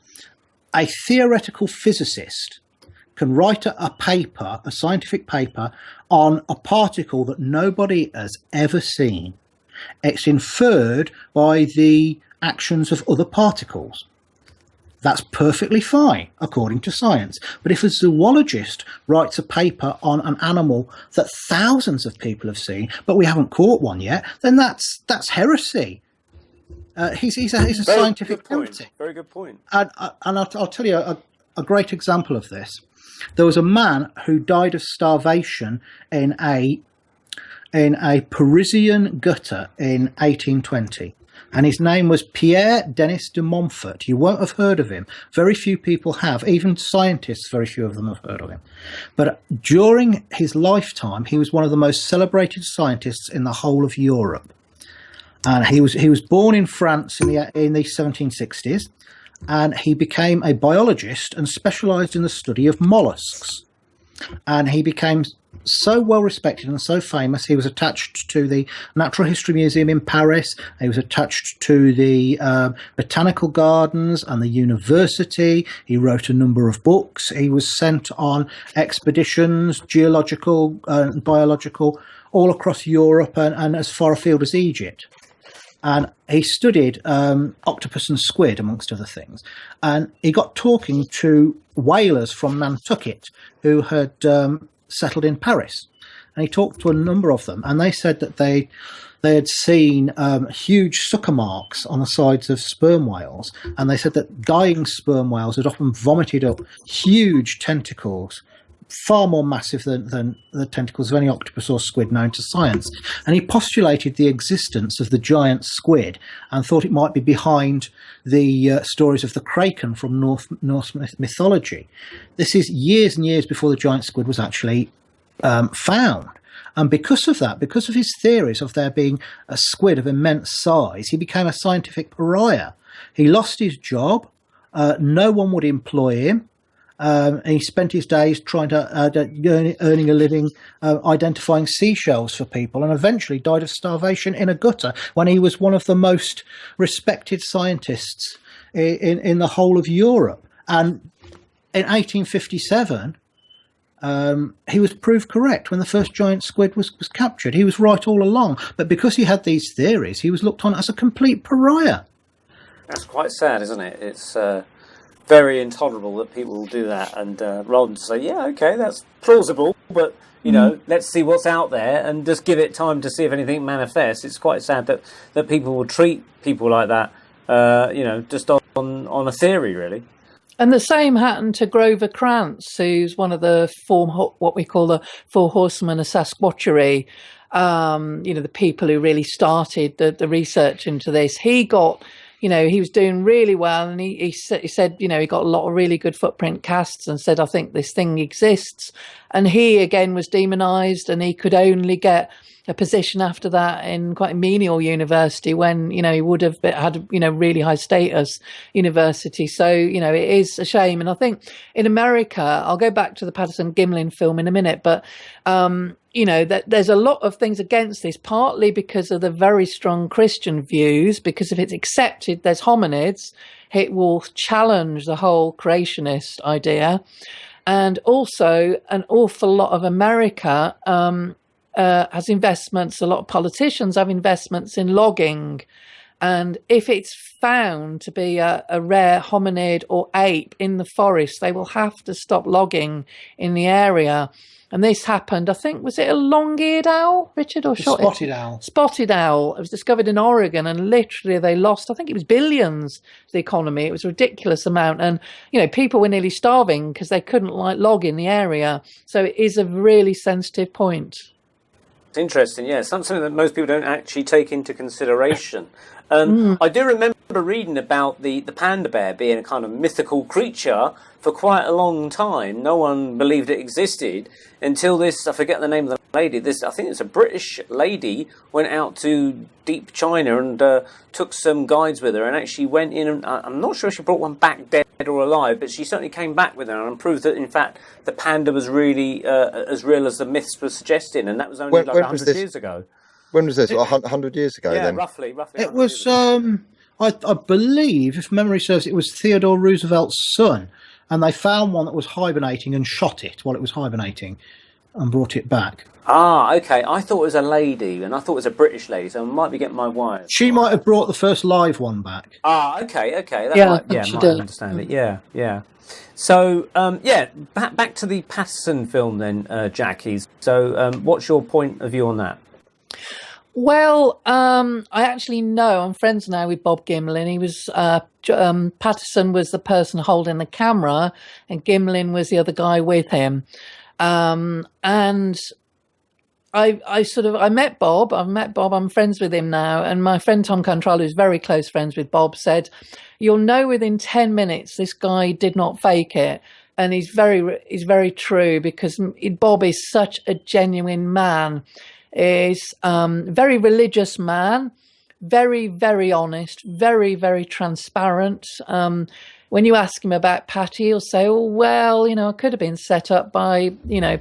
A theoretical physicist can write a paper, a scientific paper, on a particle that nobody has ever seen. It's inferred by the actions of other particles. That's perfectly fine, according to science. But if a zoologist writes a paper on an animal that thousands of people have seen, but we haven't caught one yet, then that's heresy. He's a scientific heretic. Very good point. And I'll tell you a great example of this. There was a man who died of starvation in a Parisian gutter in 1820. And his name was Pierre Denis de Montfort. You won't have heard of him. Very few people have. Even scientists, very few of them have heard of him. But during his lifetime, he was one of the most celebrated scientists in the whole of Europe. And he was born in France in the 1760s. And he became a biologist and specialised in the study of mollusks. And he became so well respected and so famous, he was attached to the Natural History Museum in Paris. He was attached to the Botanical Gardens and the university. He wrote a number of books. He was sent on expeditions, geological and biological, all across Europe and as far afield as Egypt. And he studied octopus and squid, amongst other things. And he got talking to whalers from Nantucket who had settled in Paris. And he talked to a number of them. And they said that they had seen huge sucker marks on the sides of sperm whales. And they said that dying sperm whales had often vomited up huge tentacles, far more massive than the tentacles of any octopus or squid known to science. And he postulated the existence of the giant squid and thought it might be behind the stories of the kraken from Norse mythology. This is years and years before the giant squid was actually found. And because of that, because of his theories of there being a squid of immense size, he became a scientific pariah. He lost his job. No one would employ him. And he spent his days trying to earning a living identifying seashells for people, and eventually died of starvation in a gutter when he was one of the most respected scientists in the whole of Europe. And in 1857, he was proved correct when the first giant squid was captured. He was right all along, but because he had these theories, he was looked on as a complete pariah. That's quite sad, isn't it? It's very intolerable that people will do that, and rather than say, yeah, okay, that's plausible, but let's see what's out there and just give it time to see if anything manifests. It's quite sad that people will treat people like that, just on a theory, really. And the same happened to Grover Krantz, who's one of the what we call the Four Horsemen of Sasquatchery. The people who really started the research into this. He got. He was doing really well, and he said, he got a lot of really good footprint casts and said, I think this thing exists. And he, again, was demonised, and he could only get a position after that in quite a menial university when, he would have had, really high status university. So, it is a shame. And I think in America, I'll go back to the Patterson Gimlin film in a minute, but, that there's a lot of things against this, partly because of the very strong Christian views, because if it's accepted there's hominids, it will challenge the whole creationist idea. And also an awful lot of America has investments, a lot of politicians have investments in logging. And if it's found to be a rare hominid or ape in the forest, they will have to stop logging in the area. And this happened, I think, was it a long-eared owl, Richard, or spotted owl? Spotted owl. It was discovered in Oregon, and literally they lost, I think it was billions to the economy. It was a ridiculous amount. And, people were nearly starving because they couldn't log in the area. So it is a really sensitive point. It's interesting, yeah. It's something that most people don't actually take into consideration. I do remember reading about the panda bear being a kind of mythical creature for quite a long time. No one believed it existed until this, I forget the name of the lady, I think it's a British lady, went out to deep China and took some guides with her and actually went in, and I'm not sure if she brought one back dead or alive, but she certainly came back with her and proved that, in fact, the panda was really as real as the myths were suggesting, and that was only 100 years ago. When was this? 100 years ago, yeah, then? Roughly. It was, I believe, if memory serves, it was Theodore Roosevelt's son and they found one that was hibernating and shot it while it was hibernating and brought it back. Ah, okay. I thought it was a lady, and I thought it was a British lady, so I might be getting my wires. She might have brought the first live one back. Ah, okay. That Yeah, might, she might did. understand it. Yeah. So, back to the Patterson film then, Jacky. So, what's your point of view on that? Well, I actually know, I'm friends now with Bob Gimlin. He was, Patterson was the person holding the camera, and Gimlin was the other guy with him. And I met Bob. I'm friends with him now. And my friend Tom Cantrell, who's very close friends with Bob, said, you'll know within 10 minutes this guy did not fake it. And he's very true, because Bob is such a genuine man. Is very religious man, very, very honest, very, very transparent. When you ask him about Patty, he'll say, oh, well, it could have been set up by,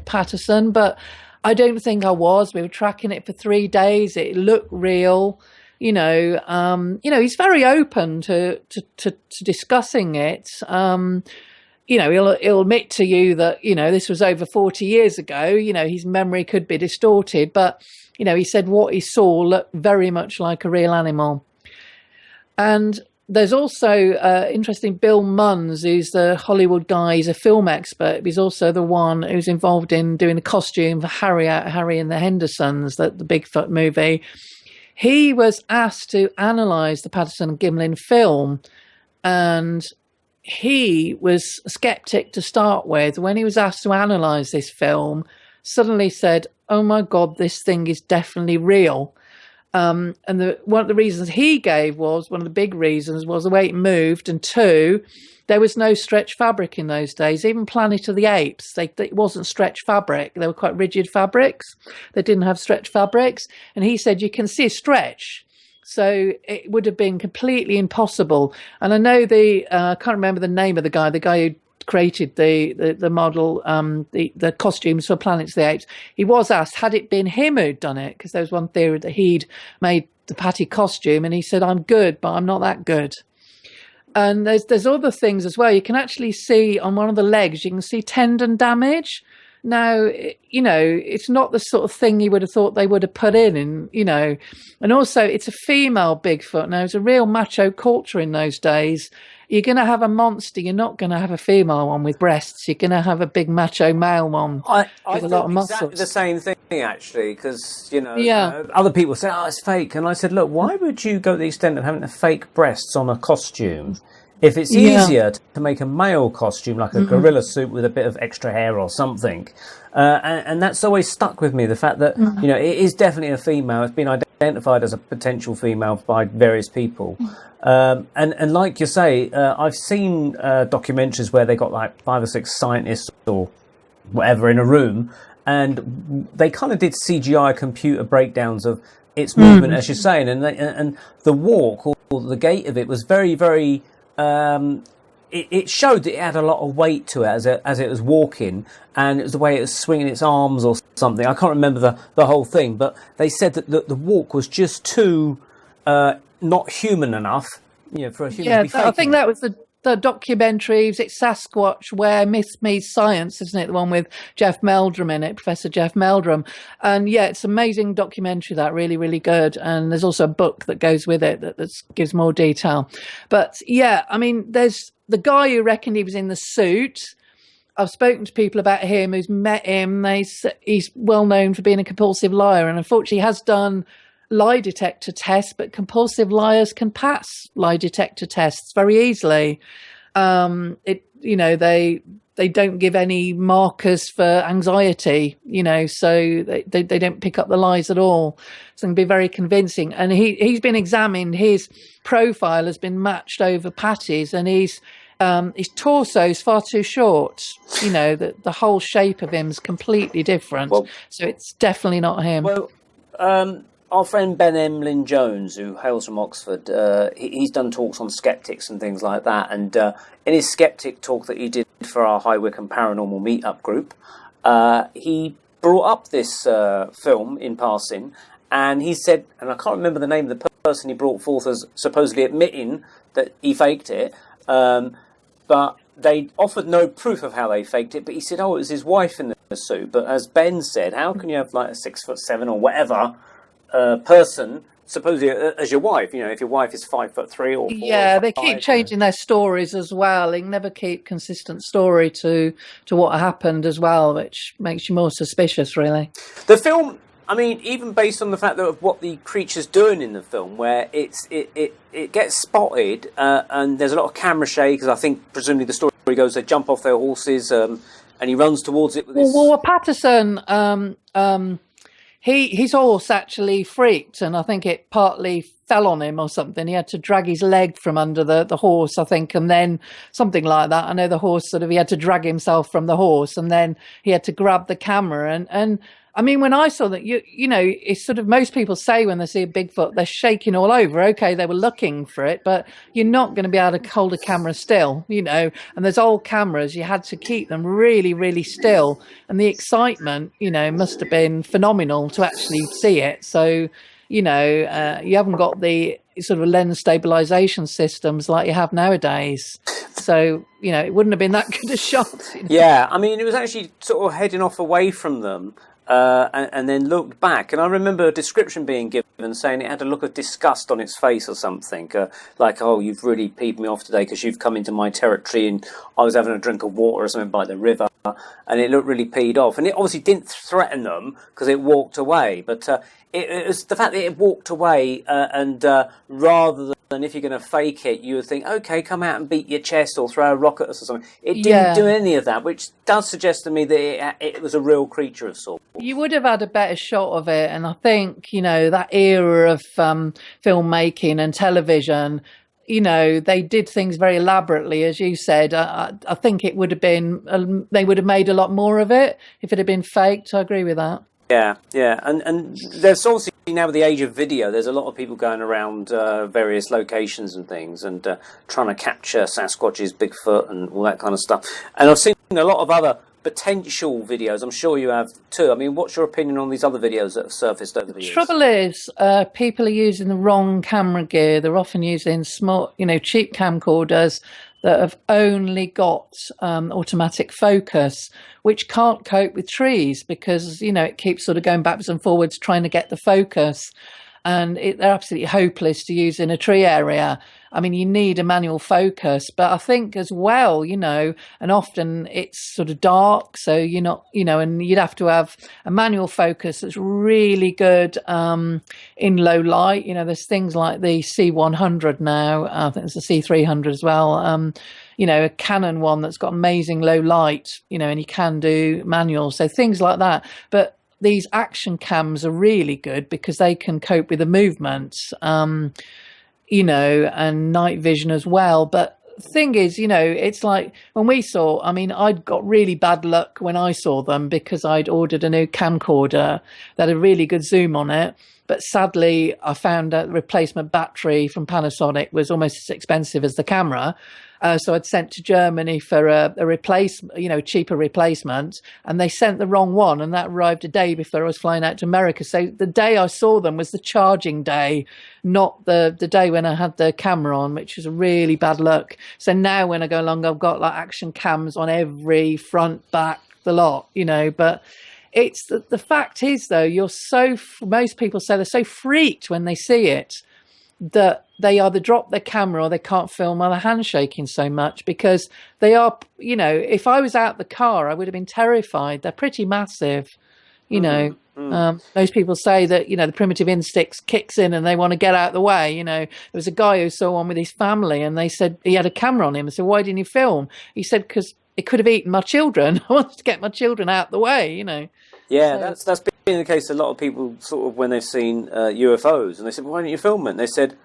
Patterson, but I don't think I was. We were tracking it for 3 days. It looked real. He's very open to discussing it. He'll admit to you that, this was over 40 years ago. His memory could be distorted, but, he said what he saw looked very much like a real animal. And there's also interesting Bill Munns, who's the Hollywood guy. He's a film expert. He's also the one who's involved in doing the costume for Harry and the Hendersons, the Bigfoot movie. He was asked to analyse the Patterson and Gimlin film, and he was a skeptic to start with. When he was asked to analyse this film, suddenly said, oh my God, this thing is definitely real. And one of the reasons he gave was, one of the big reasons was the way it moved, and two, there was no stretch fabric in those days. Even Planet of the Apes, it wasn't stretch fabric. They were quite rigid fabrics. They didn't have stretch fabrics. And he said, you can see a stretch. So it would have been completely impossible. And I know I can't remember the name of the guy who created the model, the costumes for Planet of the Apes. He was asked, had it been him who'd done it? Because there was one theory that he'd made the Patty costume, and he said, I'm good, but I'm not that good. And there's other things as well. You can actually see on one of the legs, you can see tendon damage. Now, it's not the sort of thing you would have thought they would have put in, and also it's a female Bigfoot. Now, it's a real macho culture in those days. You're going to have a monster. You're not going to have a female one with breasts. You're going to have a big macho male one with a lot of muscles. Exactly the same thing, actually, because, other people say, oh, it's fake. And I said, look, why would you go to the extent of having to fake breasts on a costume if it's easier to make a male costume, like a gorilla suit with a bit of extra hair or something? And that's always stuck with me, the fact that, it is definitely a female. It's been identified as a potential female by various people. And like you say, I've seen documentaries where they got like 5 or 6 scientists or whatever in a room, and they kind of did CGI computer breakdowns of its movement, as you're saying, and the walk or the gait of it was very, very... It showed that it had a lot of weight to it as it was walking, and it was the way it was swinging its arms or something. I can't remember the whole thing, but they said that the walk was just too not human enough, for a human to be faking. I think that was the documentary. Was it Sasquatch, where Myth Meets Science, isn't it? The one with Jeff Meldrum in it, Professor Jeff Meldrum. And it's an amazing documentary, that really, really good. And there's also a book that goes with it that gives more detail. But there's the guy who reckoned he was in the suit. I've spoken to people about him who's met him. He's well known for being a compulsive liar, and unfortunately has done lie detector tests, but compulsive liars can pass lie detector tests very easily. They don't give any markers for anxiety, so they don't pick up the lies at all. So it can be very convincing. And he's been examined. His profile has been matched over Patty's, and his torso is far too short. The whole shape of him is completely different. Well, so it's definitely not him. Well, our friend Ben Emlyn Jones, who hails from Oxford, he's done talks on skeptics and things like that. And in his skeptic talk that he did for our High Wycombe Paranormal Meetup group, he brought up this film in passing, and he said, and I can't remember the name of the person he brought forth as supposedly admitting that he faked it, but they offered no proof of how they faked it, but he said, "Oh, it was his wife in the suit." But as Ben said, how can you have like a 6'7" or whatever person supposedly as your wife? You know, if your wife is 5'3" or 4 Yeah, or they 5, keep changing their stories as well. They never keep consistent story to what happened as well, which makes you more suspicious, really. The film, I mean, even based on the fact that of what the creature's doing in the film, where it gets spotted and there's a lot of camera shake, because I think presumably the story goes they jump off their horses and he runs towards it with his... Well, Patterson, his horse actually freaked, and I think it partly fell on him or something. He had to drag his leg from under the horse, I think, and then something like that. I know the horse he had to drag himself from the horse, and then he had to grab the camera. And I mean, when I saw that, you know, it's sort of most people say when they see a Bigfoot, they're shaking all over. Okay, they were looking for it, but you're not going to be able to hold a camera still, you know. And there's old cameras, you had to keep them really, really still. And the excitement, you know, must have been phenomenal to actually see it. So, you know, you haven't got the sort of lens stabilization systems like you have nowadays. So, you know, it wouldn't have been that good a shot. You know? Yeah, I mean, it was actually sort of heading off away from them. And then looked back, and I remember a description being given saying it had a look of disgust on its face or something, like, "Oh, you've really peed me off today because you've come into my territory and I was having a drink of water or something by the river," and it looked really peed off. And it obviously didn't threaten them because it walked away, but it was the fact that it walked away, and rather than if you're going to fake it, you would think, okay, come out and beat your chest or throw a rock at us or something. It didn't do any of that, which does suggest to me that it was a real creature of sorts. You would have had a better shot of it, and I think, you know, that era of filmmaking and television, you know, they did things very elaborately, as you said. I think it would have been, they would have made a lot more of it if it had been faked. I agree with that. Yeah, and there's obviously now with the age of video, there's a lot of people going around various locations and things and trying to capture Sasquatches, Bigfoot, and all that kind of stuff. And I've seen a lot of other potential videos. I'm sure you have too. I mean, what's your opinion on these other videos that have surfaced over the years? Trouble is, people are using the wrong camera gear. They're often using small, you know, cheap camcorders that have only got automatic focus, which can't cope with trees because, you know, it keeps sort of going backwards and forwards trying to get the focus. And they're absolutely hopeless to use in a tree area. I mean, you need a manual focus, but I think as well, you know, and often it's sort of dark, so you're not, you know, and you'd have to have a manual focus that's really good in low light. You know, there's things like the C100 now. I think there's a C300 as well. You know, a Canon one that's got amazing low light, you know, and you can do manual. So things like that. But these action cams are really good because they can cope with the movements, you know, and night vision as well. But the thing is, you know, it's like when we saw, I mean, I'd got really bad luck when I saw them because I'd ordered a new camcorder that had a really good zoom on it. But sadly, I found that the replacement battery from Panasonic was almost as expensive as the camera. So I'd sent to Germany for a replacement, you know, cheaper replacement, and they sent the wrong one, and that arrived a day before I was flying out to America. So the day I saw them was the charging day, not the day when I had the camera on, which was a really bad luck. So now when I go along, I've got like action cams on every front, back, the lot, you know, but it's the fact is though, most people say they're so freaked when they see it that they either drop their camera or they can't film while they're handshaking so much because they are, you know, if I was out the car, I would have been terrified. They're pretty massive, you know. Most people say that, you know, the primitive instincts kicks in and they want to get out of the way. You know, there was a guy who saw one with his family and they said he had a camera on him. I said, why didn't you film? He said, because it could have eaten my children. I wanted to get my children out of the way, you know. Yeah, so that's been the case. A lot of people sort of when they've seen UFOs and they said, why didn't you film it? And they said,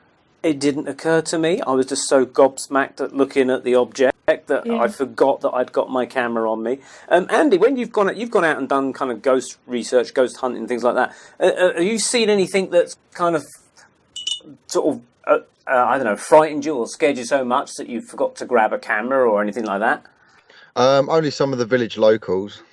it didn't occur to me. I was just so gobsmacked at looking at the object that I forgot that I'd got my camera on me. Andy, when you've gone out and done kind of ghost research, ghost hunting, things like that, have you seen anything that's kind of sort of, I don't know, frightened you or scared you so much that you forgot to grab a camera or anything like that? Only some of the village locals.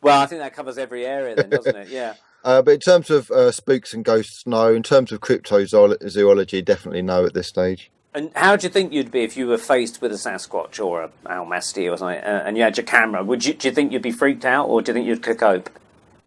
Well, I think that covers every area then, doesn't it? Yeah. But in terms of spooks and ghosts, no. In terms of cryptozoology, definitely no at this stage. And how do you think you'd be if you were faced with a Sasquatch or a Almasty or something, and you had your camera? Do you think you'd be freaked out, or do you think you'd cope?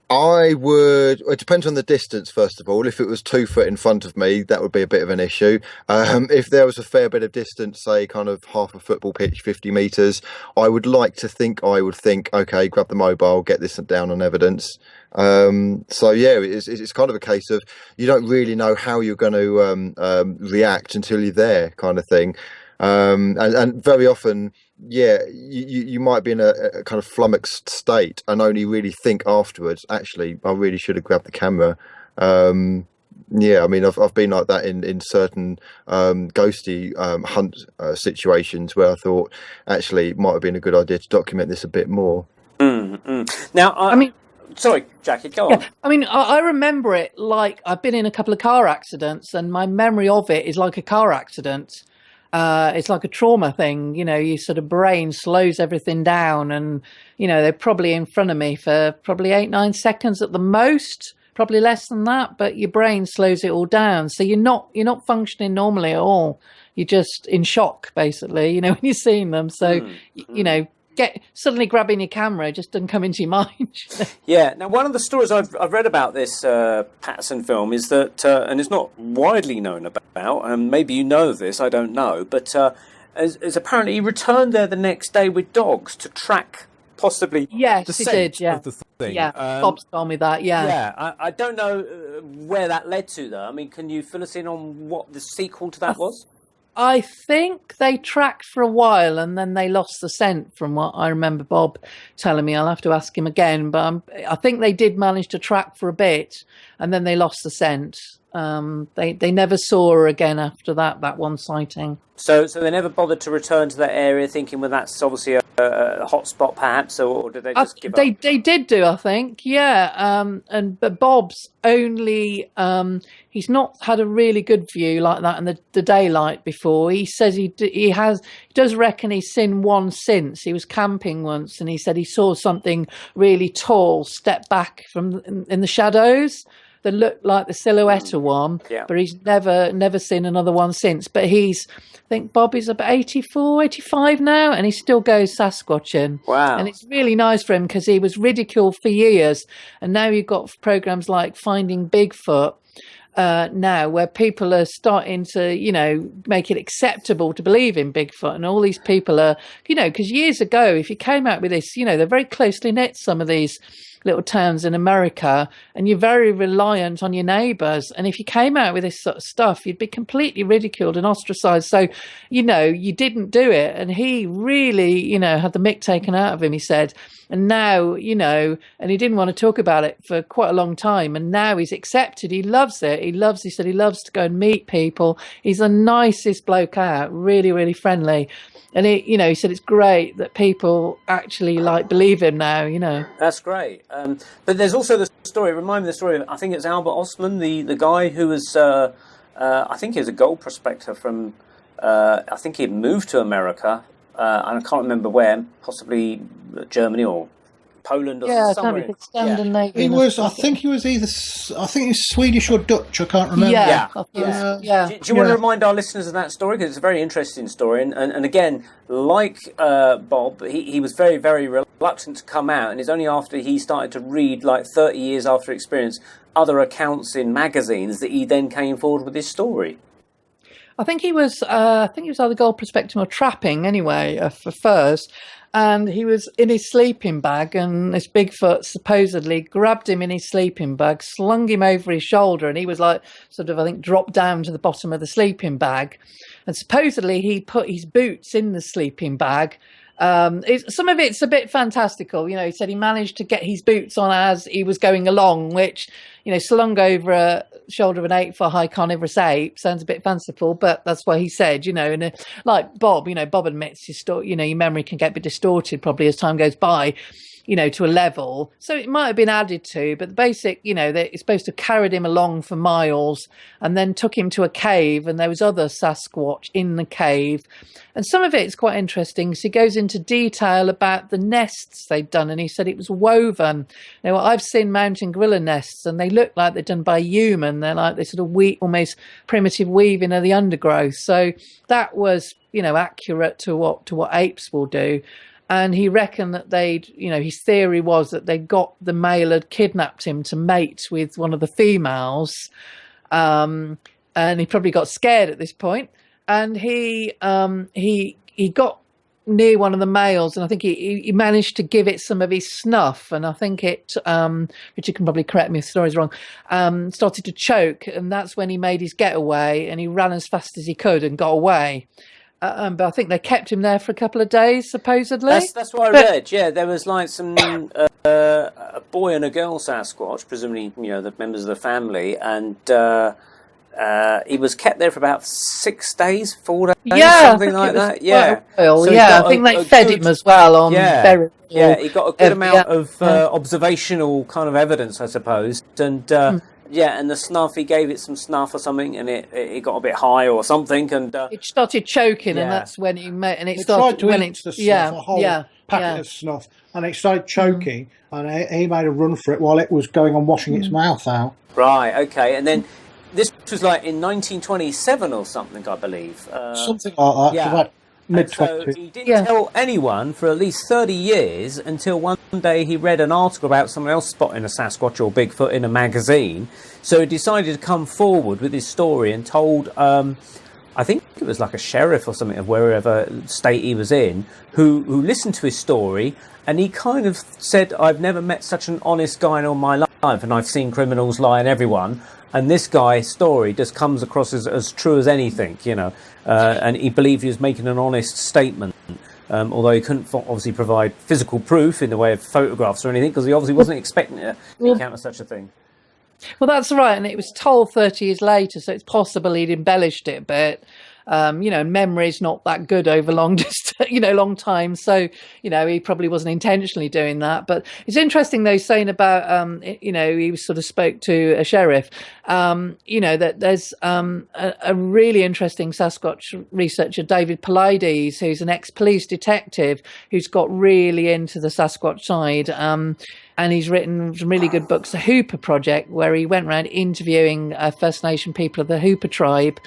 I would. It depends on the distance, first of all. If it was 2 foot in front of me, that would be a bit of an issue. If there was a fair bit of distance, say kind of half a football pitch, 50 metres, I would think, okay, grab the mobile, get this down on evidence. So yeah, it's kind of a case of you don't really know how you're going to react until you're there, kind of thing. And very often, yeah, you might be in a kind of flummoxed state and only really think afterwards, actually, I really should have grabbed the camera. Yeah, I mean, I've been like that in certain ghosty hunt situations where I thought, actually, it might have been a good idea to document this a bit more. Now, I mean... Sorry, Jacky, go on. I mean, I remember it like I've been in a couple of car accidents, and my memory of it is like a car accident. It's like a trauma thing, you know, your sort of brain slows everything down, and, you know, they're probably in front of me for probably 8-9 seconds at the most, probably less than that, but your brain slows it all down. So you're not functioning normally at all. You're just in shock, basically, you know, when you're seeing them. So, you know, suddenly grabbing your camera just doesn't come into your mind. Yeah. Now, one of the stories I've read about this Patterson film is that, and it's not widely known about, and maybe you know this, I don't know, but is apparently he returned there the next day with dogs to track possibly yes, he did. Yeah, of the thing. Yeah, Bob's told me that. Yeah. Yeah. I don't know where that led to, though. I mean, can you fill us in on what the sequel to that was? I think they tracked for a while and then they lost the scent, from what I remember Bob telling me. I'll have to ask him again, but I think they did manage to track for a bit and then they lost the scent. They never saw her again after that one sighting. So they never bothered to return to that area, thinking, well, that's obviously a hot spot, perhaps, or did they just give up? They did do, I think, yeah. But Bob's only he's not had a really good view like that in the daylight before. He says he does reckon he's seen one since. He was camping once, and he said he saw something really tall step back from in the shadows that looked like the silhouette of one, but he's never seen another one since. But I think Bob is about 84, 85 now, and he still goes Sasquatching. Wow. And it's really nice for him because he was ridiculed for years, and now you've got programs like Finding Bigfoot now, where people are starting to, you know, make it acceptable to believe in Bigfoot, and all these people are, you know, because years ago, if you came out with this, you know, they're very closely knit, some of these little towns in America, and you're very reliant on your neighbours. And if you came out with this sort of stuff, you'd be completely ridiculed and ostracised. So, you know, you didn't do it. And he really, you know, had the mick taken out of him, he said. And now, you know, and he didn't want to talk about it for quite a long time. And now he's accepted. He loves it. He said he loves to go and meet people. He's the nicest bloke out, really, really friendly. And he said it's great that people actually believe him now, you know. That's great. But there's also the story, remind me the story of, I think it's Albert Osman, the guy who was, I think he was a gold prospector from, I think he had moved to America, and I can't remember where, possibly Germany or Poland or somewhere. He was, I think he was Swedish or Dutch, I can't remember. Yeah. Do you want to remind our listeners of that story? Because it's a very interesting story. And again, like Bob, he was very, very reluctant to come out. And it's only after he started to read, 30 years after experience, other accounts in magazines that he then came forward with his story. I think he was either gold prospecting or trapping anyway, for first. And he was in his sleeping bag, and this Bigfoot supposedly grabbed him in his sleeping bag, slung him over his shoulder, and he was dropped down to the bottom of the sleeping bag. And supposedly he put his boots in the sleeping bag. Some of it's a bit fantastical. You know, he said he managed to get his boots on as he was going along, which, you know, slung over a shoulder of an 8-foot high carnivorous ape sounds a bit fanciful, but that's what he said, you know. And like Bob, you know, Bob admits his story, you know, your memory can get a bit distorted probably as time goes by. to a level. So it might have been added to, but the basic, it's supposed to have carried him along for miles and then took him to a cave, and there was other Sasquatch in the cave. And some of it is quite interesting. So he goes into detail about the nests they'd done, and he said it was woven. Now, I've seen mountain gorilla nests, and they look like they're done by a human. They're like this sort of almost primitive weaving of the undergrowth. So that was, accurate to what apes will do. And he reckoned that his theory was that the male had kidnapped him to mate with one of the females. And he probably got scared at this point. And he got near one of the males, and I think he managed to give it some of his snuff. And I think it, which you can probably correct me if the story's wrong, started to choke. And that's when he made his getaway, and he ran as fast as he could and got away. But I think they kept him there for a couple of days, supposedly. That's what I read. Yeah, there was like some a boy and a girl Sasquatch, presumably the members of the family, and he was kept there for about 6 days, 4 days, something like that. Yeah, so I think they fed him as well on berries. Yeah, he got a good amount of observational kind of evidence, I suppose, and. Yeah, and the snuff, he gave it some snuff or something, and it got a bit high or something, and it started choking, and that's when he met, and it tried started to eat the snuff, a whole packet of snuff, and it started choking, and he made a run for it while it was going on washing its mouth out. Right, okay, and then this was like in 1927 or something, I believe. Something like that. Yeah. Mid-20s. So he didn't tell anyone for at least 30 years until one day he read an article about someone else spotting a Sasquatch or Bigfoot in a magazine. So he decided to come forward with his story and told, I think it was like a sheriff or something of wherever state he was in, who listened to his story, and he kind of said, I've never met such an honest guy in all my life, and I've seen criminals lie on everyone. And this guy's story just comes across as true as anything, and he believed he was making an honest statement, although he couldn't obviously provide physical proof in the way of photographs or anything, because he obviously wasn't expecting to encounter such a thing. Well, that's right, and it was told 30 years later, so it's possible he'd embellished it a bit. Memory's not that good over long time. So, he probably wasn't intentionally doing that. But it's interesting, though, saying about, he sort of spoke to a sheriff, that there's a really interesting Sasquatch researcher, David Paulides, who's an ex-police detective who's got really into the Sasquatch side. And he's written some really good books, The Hooper Project, where he went around interviewing First Nation people of the Hooper tribe,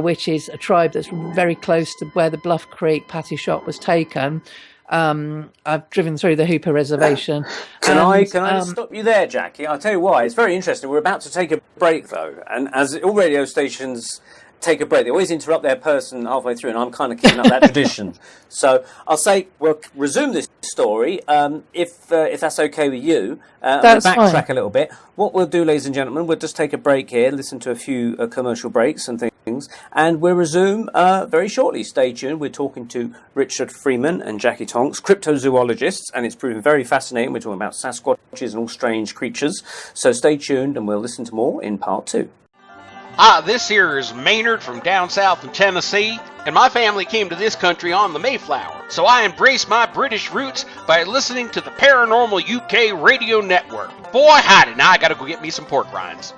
which is a tribe that's very close to where the Bluff Creek patty shot was taken. I've driven through the Hooper Reservation. Can I stop you there, Jackie? I'll tell you why. It's very interesting. We're about to take a break, though, and as all radio stations take a break, they always interrupt their person halfway through, and I'm kind of keeping up that tradition. So I'll say we'll resume this story if that's okay with you. That's we'll backtrack fine. a little bit. What we'll do, ladies and gentlemen, we'll just take a break here, listen to a few commercial breaks and things, and we'll resume very shortly. Stay tuned. We're talking to Richard Freeman and Jacky Tonks, cryptozoologists, and it's proving very fascinating. We're talking about Sasquatches and all strange creatures. So stay tuned, and we'll listen to more in part 2. Hi, this here is Maynard from down south in Tennessee, and my family came to this country on the Mayflower, so I embraced my British roots by listening to the Paranormal UK radio network. Boy, howdy, now I gotta go get me some pork rinds.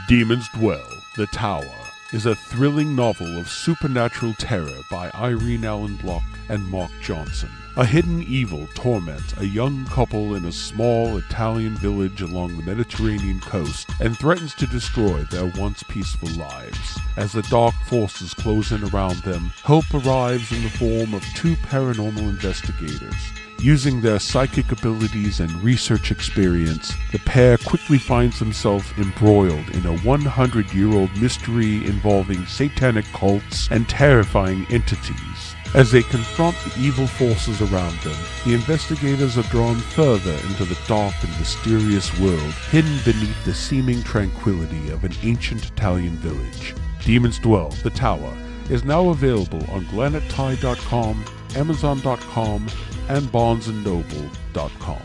Demons Dwell, The Tower, is a thrilling novel of supernatural terror by Irene Allen Block and Mark Johnson. A hidden evil torments a young couple in a small Italian village along the Mediterranean coast and threatens to destroy their once peaceful lives. As the dark forces close in around them, hope arrives in the form of 2 paranormal investigators. Using their psychic abilities and research experience, the pair quickly finds themselves embroiled in a 100-year-old mystery involving satanic cults and terrifying entities. As they confront the evil forces around them, the investigators are drawn further into the dark and mysterious world hidden beneath the seeming tranquility of an ancient Italian village. Demons Dwell, The Tower, is now available on GlanetTie.com, Amazon.com, and BarnesandNoble.com.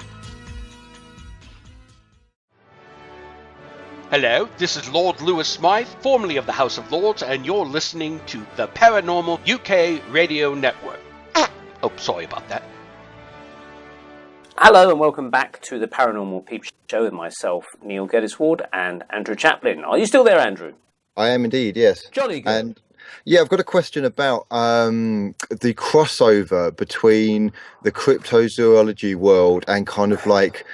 Hello, this is Lord Lewis Smythe, formerly of the House of Lords, and you're listening to the Paranormal UK Radio Network. Oh, sorry about that. Hello and welcome back to the Paranormal Peep Show with myself, Neil Geddes-Ward, and Andrew Chaplin. Are you still there, Andrew? I am indeed, yes. Jolly good. And yeah, I've got a question about the crossover between the cryptozoology world and kind of like,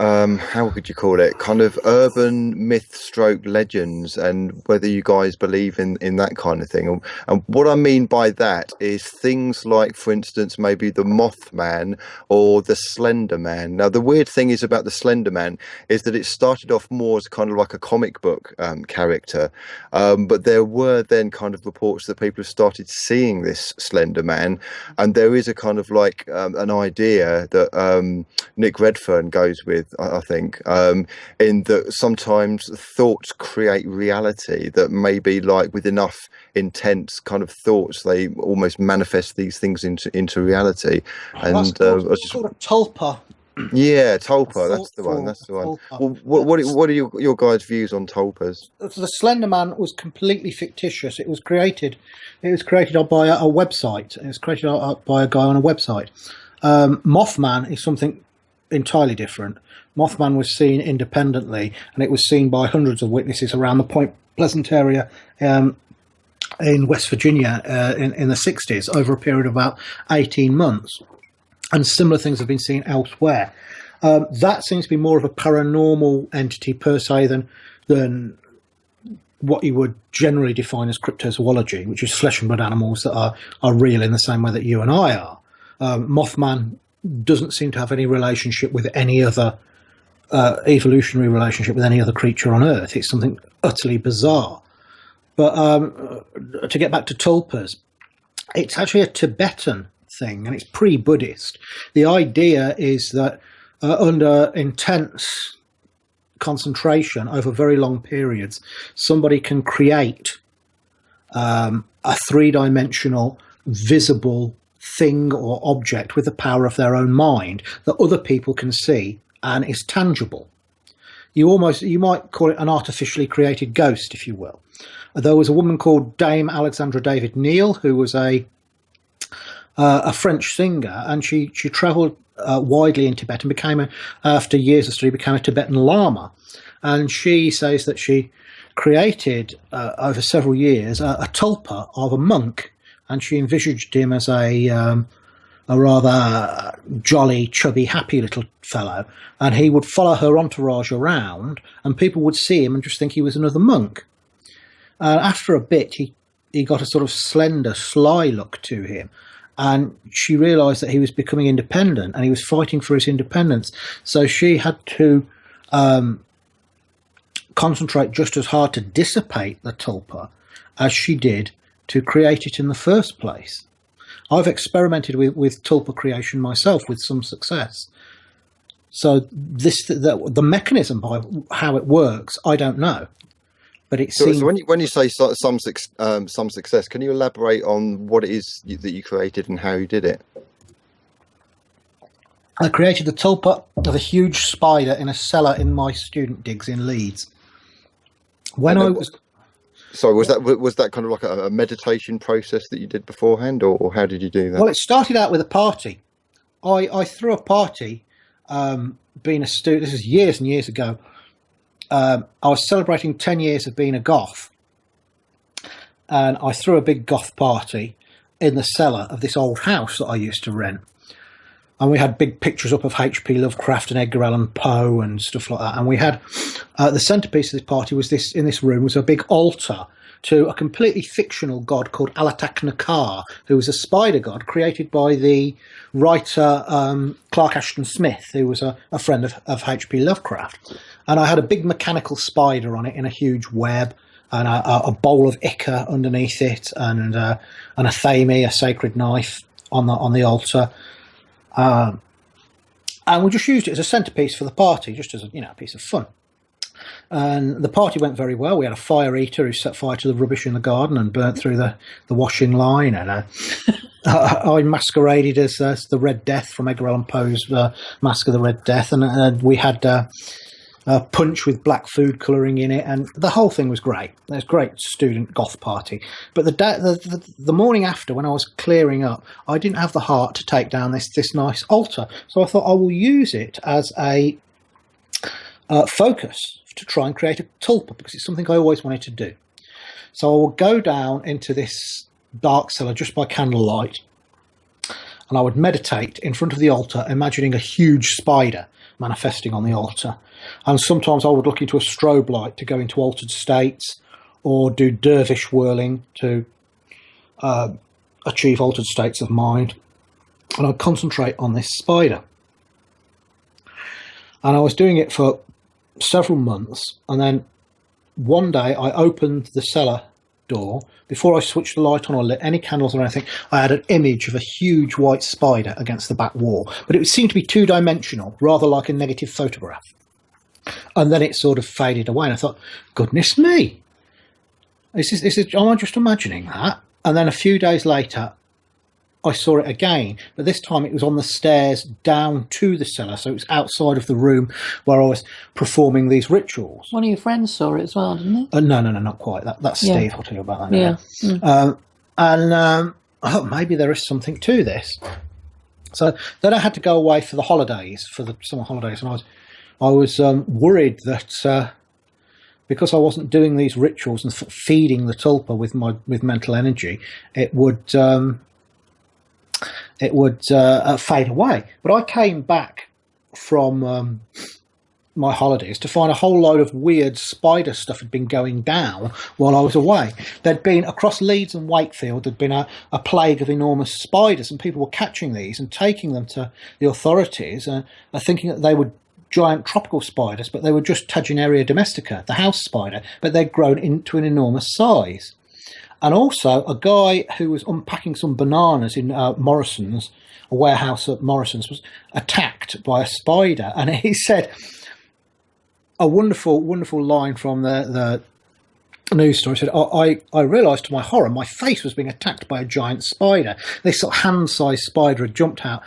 how could you call it? Kind of urban myth stroke legends, and whether you guys believe in that kind of thing. And what I mean by that is things like, for instance, maybe the Mothman or the Slender Man. Now, the weird thing is about the Slender Man is that it started off more as kind of like a comic book character. But there were then kind of reports that people have started seeing this Slender Man. And there is a kind of like an idea that Nick Redfern goes with, I think, in that sometimes thoughts create reality, that maybe like with enough intense kind of thoughts, they almost manifest these things into reality. And That's called a tulpa. Yeah, tulpa, that's the one. Well, what are your guys' views on tulpas? The Slender Man was completely fictitious. It was created by a website. It was created by a guy on a website. Mothman is something entirely different. Mothman was seen independently, and it was seen by hundreds of witnesses around the Point Pleasant area in West Virginia in the 60s, over a period of about 18 months. And similar things have been seen elsewhere. That seems to be more of a paranormal entity per se than what you would generally define as cryptozoology, which is flesh and blood animals that are real in the same way that you and I are. Mothman doesn't seem to have any relationship with any other evolutionary relationship with any other creature on Earth. It's something utterly bizarre. But to get back to tulpas, it's actually a Tibetan thing, and it's pre-Buddhist. The idea is that under intense concentration over very long periods, somebody can create a three-dimensional visible thing or object with the power of their own mind that other people can see and is tangible. You might call it an artificially created ghost, if you will. There was a woman called Dame Alexandra David Neal, who was a French singer, and she travelled widely in Tibet and after years of study, became a Tibetan Lama. And she says that she created, over several years, a tulpa of a monk, and she envisaged him as a rather jolly, chubby, happy little fellow, and he would follow her entourage around, and people would see him and just think he was another monk. After a bit, he got a sort of slender, sly look to him, and she realised that he was becoming independent, and he was fighting for his independence. So she had to concentrate just as hard to dissipate the tulpa as she did to create it in the first place. I've experimented with tulpa creation myself with some success. So the mechanism by how it works, I don't know. But it seems... So when you say some success, can you elaborate on what it is that you created and how you did it? I created the tulpa of a huge spider in a cellar in my student digs in Leeds. So was that kind of like a meditation process that you did beforehand, or how did you do that? Well, it started out with a party. I threw a party, being a student. This is years and years ago. I was celebrating 10 years of being a goth, and I threw a big goth party in the cellar of this old house that I used to rent. And we had big pictures up of H.P. Lovecraft and Edgar Allan Poe and stuff like that. And we had the centerpiece of this party was in this room was a big altar to a completely fictional god called Alatak Nakar, who was a spider god created by the writer Clark Ashton Smith, who was a friend of H.P. Lovecraft. And I had a big mechanical spider on it in a huge web, and a bowl of ichor underneath it, and a thame, a sacred knife, on the altar. And we just used it as a centerpiece for the party, just as a piece of fun. And the party went very well. We had a fire eater who set fire to the rubbish in the garden and burnt through the washing line. And I masqueraded as the Red Death from Edgar Allan Poe's Mask of the Red Death. And we had punch with black food colouring in it, and the whole thing was great. It was a great student goth party. But the morning after, when I was clearing up, I didn't have the heart to take down this nice altar. So I thought I will use it as a focus to try and create a tulpa, because it's something I always wanted to do. So I will go down into this dark cellar just by candlelight, and I would meditate in front of the altar, imagining a huge spider manifesting on the altar. And sometimes I would look into a strobe light to go into altered states, or do dervish whirling to achieve altered states of mind. And I'd concentrate on this spider. And I was doing it for several months, and then one day I opened the cellar door. Before I switched the light on or lit any candles or anything, I had an image of a huge white spider against the back wall, but it seemed to be two-dimensional, rather like a negative photograph. And then it sort of faded away, and I thought, goodness me, am I just imagining that? And then a few days later, I saw it again, but this time it was on the stairs down to the cellar, so it was outside of the room where I was performing these rituals. One of your friends saw it as well, didn't he? No, not quite. That's Steve. I'll tell you about that. Yeah. I thought maybe there is something to this. So then I had to go away for the holidays, for the summer holidays, and I was worried that because I wasn't doing these rituals and feeding the tulpa with mental energy, it would fade away. But I came back from my holidays to find a whole load of weird spider stuff had been going down while I was away. There'd been, across Leeds and Wakefield, there'd been a plague of enormous spiders, and people were catching these and taking them to the authorities, thinking that they were giant tropical spiders, but they were just Tagenaria domestica, the house spider, but they'd grown into an enormous size. And also, a guy who was unpacking some bananas in Morrison's, a warehouse at Morrison's, was attacked by a spider. And he said a wonderful, wonderful line from the news story. He said, I realised to my horror my face was being attacked by a giant spider. This sort of hand-sized spider had jumped out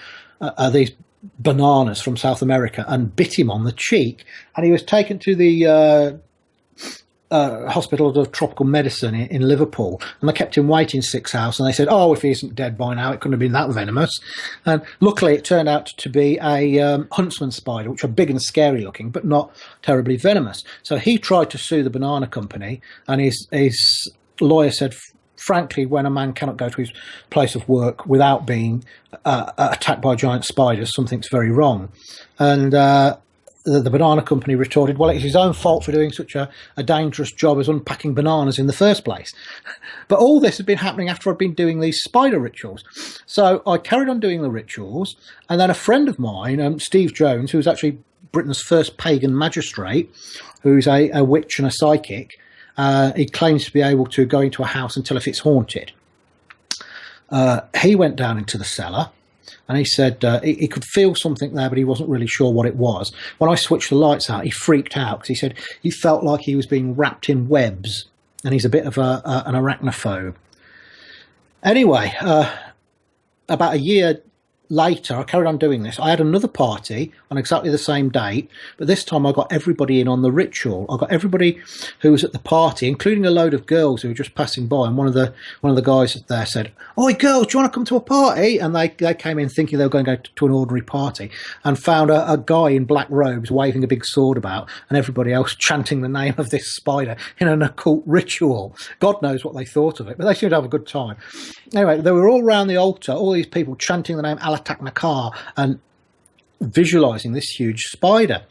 these bananas from South America and bit him on the cheek. And he was taken to the Hospital of Tropical Medicine in Liverpool, and they kept him waiting 6 hours, and they said, oh, if he isn't dead by now, it couldn't have been that venomous. And luckily it turned out to be a huntsman spider, which are big and scary looking, but not terribly venomous. So he tried to sue the banana company, and his lawyer said, frankly, when a man cannot go to his place of work without being attacked by giant spiders, something's very wrong. And the banana company retorted, well, it's his own fault for doing such a dangerous job as unpacking bananas in the first place. But all this had been happening after I'd been doing these spider rituals. So I carried on doing the rituals, and then a friend of mine, Steve Jones, who was actually Britain's first pagan magistrate, who's a witch and a psychic, he claims to be able to go into a house and tell if it's haunted. He went down into the cellar, and he said he could feel something there, but he wasn't really sure what it was. When I switched the lights out, he freaked out because he said he felt like he was being wrapped in webs, and he's a bit of an arachnophobe. Anyway, about a year later, I carried on doing this. I had another party on exactly the same date, but this time I got everybody in on the ritual. I got everybody who was at the party, including a load of girls who were just passing by. And one of the guys there said, "Oi, girls, do you want to come to a party?" And they came in thinking they were going to go to an ordinary party, and found a guy in black robes waving a big sword about, and everybody else chanting the name of this spider in an occult ritual. God knows what they thought of it, but they seemed to have a good time. Anyway, they were all around the altar, all these people chanting the name Alatak Nakar and visualizing this huge spider.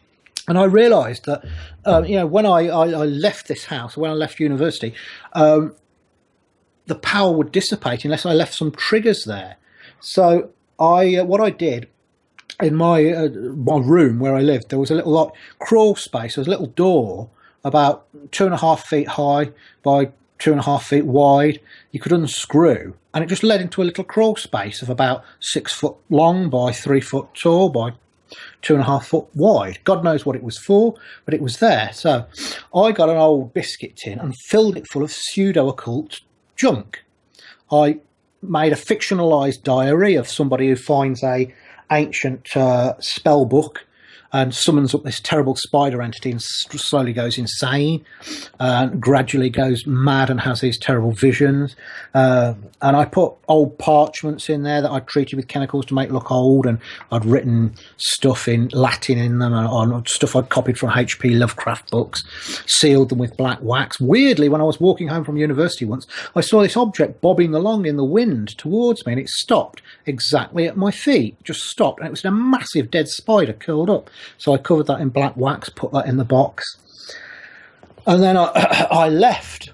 And I realized that, when I left this house, when I left university, the power would dissipate unless I left some triggers there. So what I did in my room where I lived, there was a little crawl space. There was a little door about 2.5 feet high by 2.5 feet wide. You could unscrew, and it just led into a little crawl space of about 6 foot long by 3 foot tall by 2.5 foot wide. God knows what it was for, but it was there. So I got an old biscuit tin and filled it full of pseudo-occult junk. I made a fictionalized diary of somebody who finds a ancient spell book and summons up this terrible spider entity and slowly goes insane and gradually goes mad and has these terrible visions. And I put old parchments in there that I'd treated with chemicals to make look old, and I'd written stuff in Latin in them and on stuff I'd copied from H.P. Lovecraft books, sealed them with black wax. Weirdly, when I was walking home from university once, I saw this object bobbing along in the wind towards me, and it stopped exactly at my feet, just stopped, and it was a massive dead spider curled up. So I covered that in black wax, put that in the box, and then I left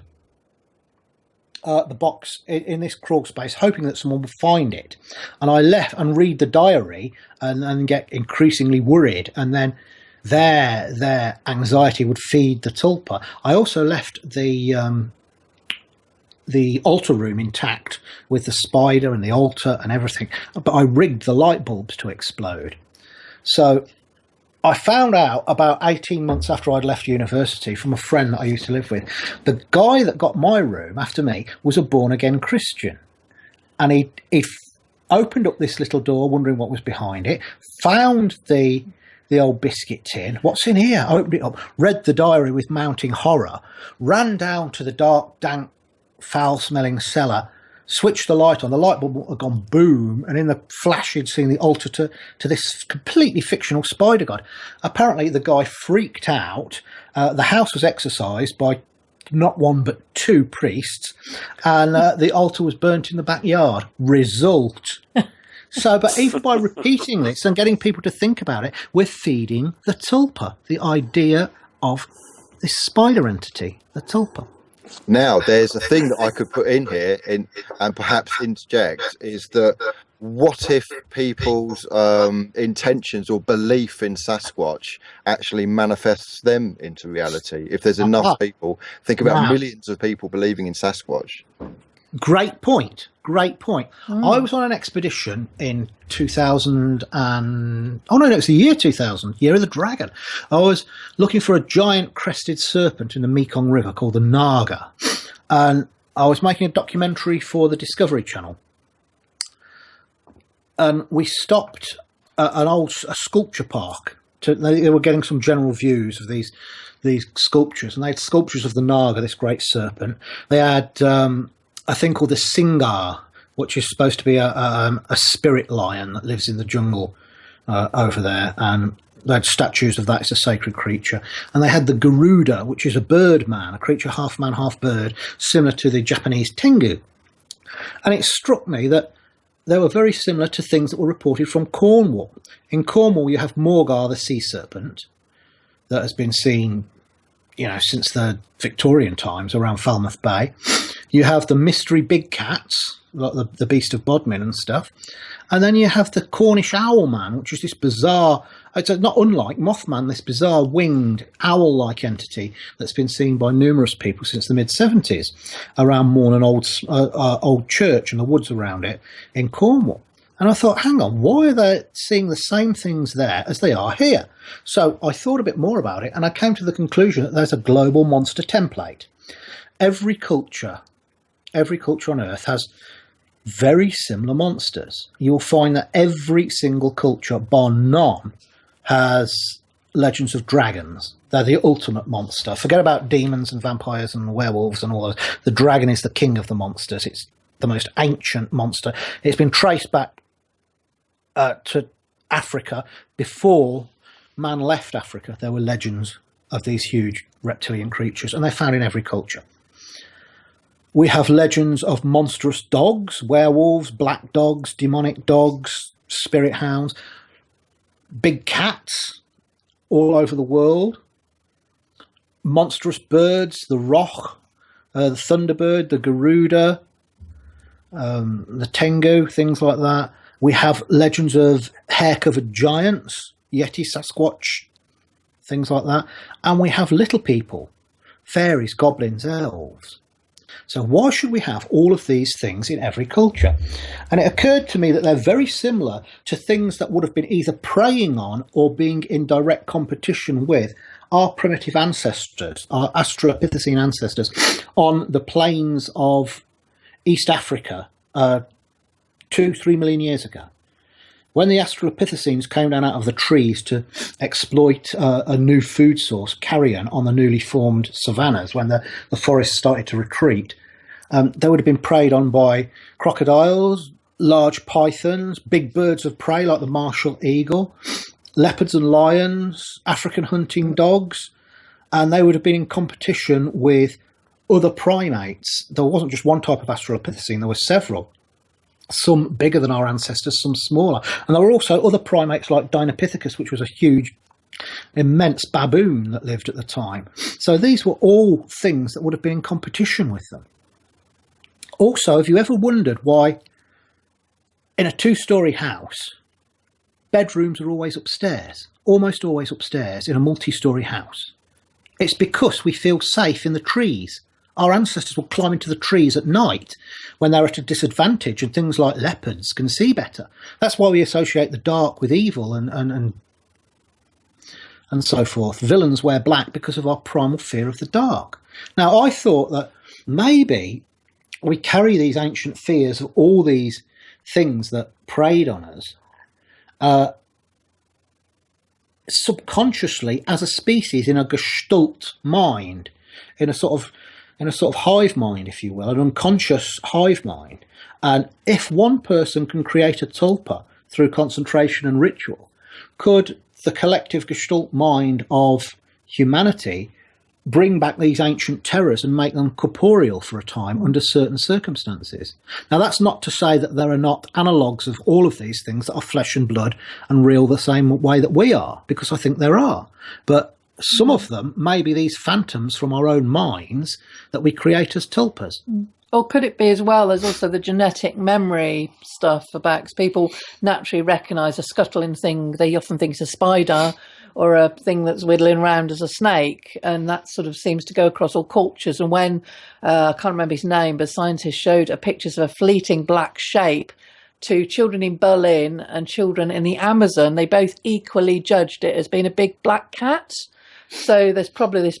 the box in this crawl space, hoping that someone would find it. And I left and read the diary and get increasingly worried, and then their anxiety would feed the tulpa. I also left the altar room intact with the spider and the altar and everything, but I rigged the light bulbs to explode. So I found out about 18 months after I'd left university from a friend that I used to live with. The guy that got my room after me was a born-again Christian. And he opened up this little door, wondering what was behind it, found the old biscuit tin. What's in here? I opened it up, read the diary with mounting horror, ran down to the dark, dank, foul-smelling cellar, switched the light on. The light bulb had gone boom, and in the flash he'd seen the altar to this completely fictional spider god. Apparently the guy freaked out. The house was exorcised by not one but two priests, and the altar was burnt in the backyard. Result. So, but even by repeating this and getting people to think about it, we're feeding the tulpa, the idea of this spider entity, the tulpa. Now, there's a thing that I could put in here and perhaps interject, is that what if people's intentions or belief in Sasquatch actually manifests them into reality? If there's enough people, think about millions of people believing in Sasquatch. Great point. Great point. I was on an expedition in 2000 and... Oh, no, it was the year 2000, Year of the Dragon. I was looking for a giant crested serpent in the Mekong River called the Naga. And I was making a documentary for the Discovery Channel. And we stopped at a sculpture park. They were getting some general views of these sculptures. And they had sculptures of the Naga, this great serpent. They had... a thing called the Singar, which is supposed to be a spirit lion that lives in the jungle over there, and they had statues of that. It's a sacred creature. And they had the Garuda, which is a bird man, a creature half man, half bird, similar to the Japanese Tengu. And it struck me that they were very similar to things that were reported from Cornwall. In Cornwall, you have Morgar, the sea serpent, that has been seen, since the Victorian times around Falmouth Bay. You have the mystery big cats, like the Beast of Bodmin and stuff. And then you have the Cornish owl man, which is this bizarre, it's not unlike Mothman, this bizarre winged owl-like entity that's been seen by numerous people since the mid-70s around Morne Old Church and the woods around it in Cornwall. And I thought, hang on, why are they seeing the same things there as they are here? So I thought a bit more about it, and I came to the conclusion that there's a global monster template. Every culture on Earth has very similar monsters. You'll find that every single culture, bar none, has legends of dragons. They're the ultimate monster. Forget about demons and vampires and werewolves and all those. The dragon is the king of the monsters. It's the most ancient monster. It's been traced back to Africa. Before man left Africa, there were legends of these huge reptilian creatures, and they're found in every culture. We have legends of monstrous dogs, werewolves, black dogs, demonic dogs, spirit hounds, big cats all over the world, monstrous birds, the roch, the thunderbird, the Garuda, the Tengu, things like that. We have legends of hair-covered giants, Yeti, Sasquatch, things like that. And we have little people, fairies, goblins, elves. So why should we have all of these things in every culture? And it occurred to me that they're very similar to things that would have been either preying on or being in direct competition with our primitive ancestors, our Australopithecine ancestors, on the plains of East Africa 2-3 million years ago. when the Australopithecines came down out of the trees to exploit a new food source, carrion, on the newly formed savannas, when the forests started to retreat, they would have been preyed on by crocodiles, large pythons, big birds of prey like the martial eagle, leopards and lions, African hunting dogs, and they would have been in competition with other primates. There wasn't just one type of Australopithecine, there were several. Some bigger than our ancestors, some smaller. And there were also other primates like Dinopithecus, which was a huge, immense baboon that lived at the time. So these were all things that would have been in competition with them. Also, have you ever wondered why in a 2-story house, bedrooms are always upstairs, almost always upstairs in a multi-story house? It's because we feel safe in the trees. Our ancestors will climb into the trees at night when they're at a disadvantage, and things like leopards can see better. That's why we associate the dark with evil and so forth. Villains wear black because of our primal fear of the dark. Now, I thought that maybe we carry these ancient fears of all these things that preyed on us subconsciously as a species in a gestalt mind, in a sort of hive mind, if you will, an unconscious hive mind. And if one person can create a tulpa through concentration and ritual, could the collective gestalt mind of humanity bring back these ancient terrors and make them corporeal for a time under certain circumstances? Now, that's not to say that there are not analogues of all of these things that are flesh and blood and real the same way that we are, because I think there are. But some of them may be these phantoms from our own minds that we create as tulpas. Or could it be as well as also the genetic memory stuff about, because people naturally recognise a scuttling thing, they often think it's a spider or a thing that's whittling around as a snake, and that sort of seems to go across all cultures. And when, I can't remember his name, but scientists showed pictures of a fleeting black shape to children in Berlin and children in the Amazon, they both equally judged it as being a big black cat. So there's probably this,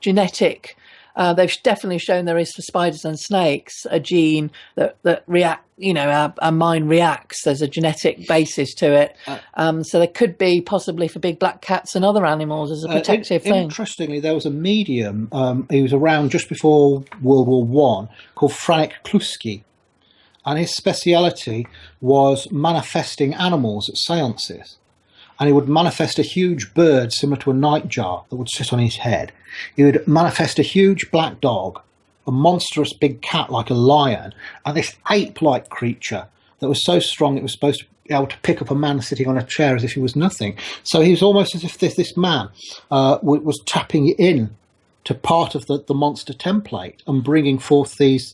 genetic, they've definitely shown there is for spiders and snakes a gene that react, our mind reacts. There's a genetic basis to it. So there could be possibly for big black cats and other animals as a protective thing. Interestingly, there was a medium, he was around just before World War One, called Franek Kluski. And his speciality was manifesting animals at seances. And he would manifest a huge bird similar to a nightjar that would sit on his head. He would manifest a huge black dog, a monstrous big cat like a lion, and this ape-like creature that was so strong it was supposed to be able to pick up a man sitting on a chair as if he was nothing. So he was almost as if this man was tapping in to part of the monster template and bringing forth these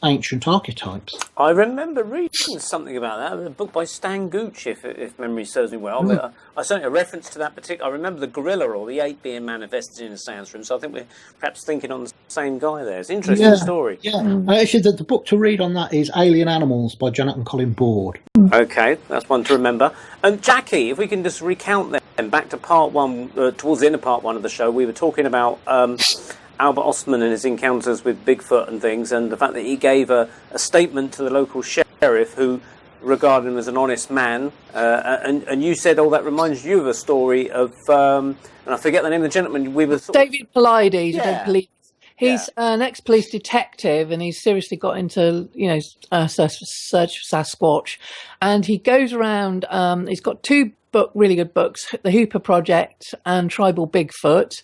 ancient archetypes. I remember reading something about that, a book by Stan Gooch, if memory serves me well. But I certainly a reference to that particular. I remember the gorilla or the ape being manifested in a seance room, so I think we're perhaps thinking on the same guy there. It's an interesting story. Yeah, actually, the book to read on that is Alien Animals by Janet and Colin Board. Okay, that's one to remember. And Jacky, if we can just recount them back to part one, towards the end of part one of the show, we were talking about Albert Ostman and his encounters with Bigfoot and things, and the fact that he gave a statement to the local sheriff who regarded him as an honest man, and you said, that reminds you of a story of, and I forget the name of the gentleman, we were David Polides. He's an ex-police detective, and he's seriously got into, search for Sasquatch, and he goes around, he's got two really good books, The Hooper Project and Tribal Bigfoot.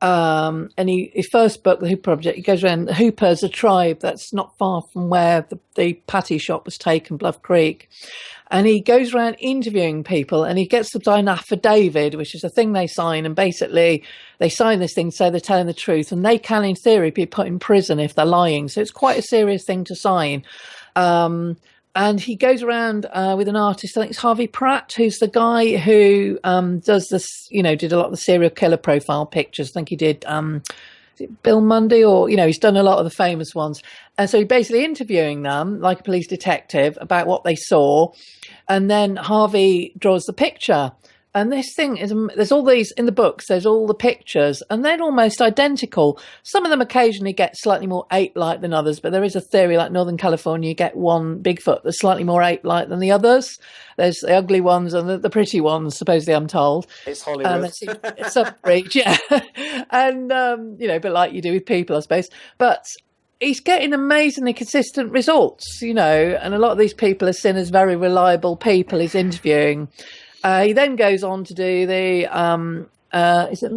And his first book, The Hooper Project, he goes around. The Hoopers, a tribe that's not far from where the patty shop was taken, Bluff Creek. And he goes around interviewing people, and he gets to sign an affidavit, which is a thing they sign. And basically, they sign this thing to say they're telling the truth. And they can, in theory, be put in prison if they're lying. So it's quite a serious thing to sign. And he goes around with an artist, I think it's Harvey Pratt, who's the guy who does this, did a lot of the serial killer profile pictures. I think he did Bill Mundy, or, he's done a lot of the famous ones. And so he's basically interviewing them like a police detective about what they saw. And then Harvey draws the picture. And this thing is, there's all these in the books, there's all the pictures, and they're almost identical. Some of them occasionally get slightly more ape-like than others, but there is a theory, like Northern California, you get one Bigfoot that's slightly more ape-like than the others. There's the ugly ones and the pretty ones, supposedly, I'm told. It's Hollywood. It's a breach, yeah. And, but like you do with people, I suppose. But he's getting amazingly consistent results, and a lot of these people are seen as very reliable people he's interviewing. He then goes on to do the is it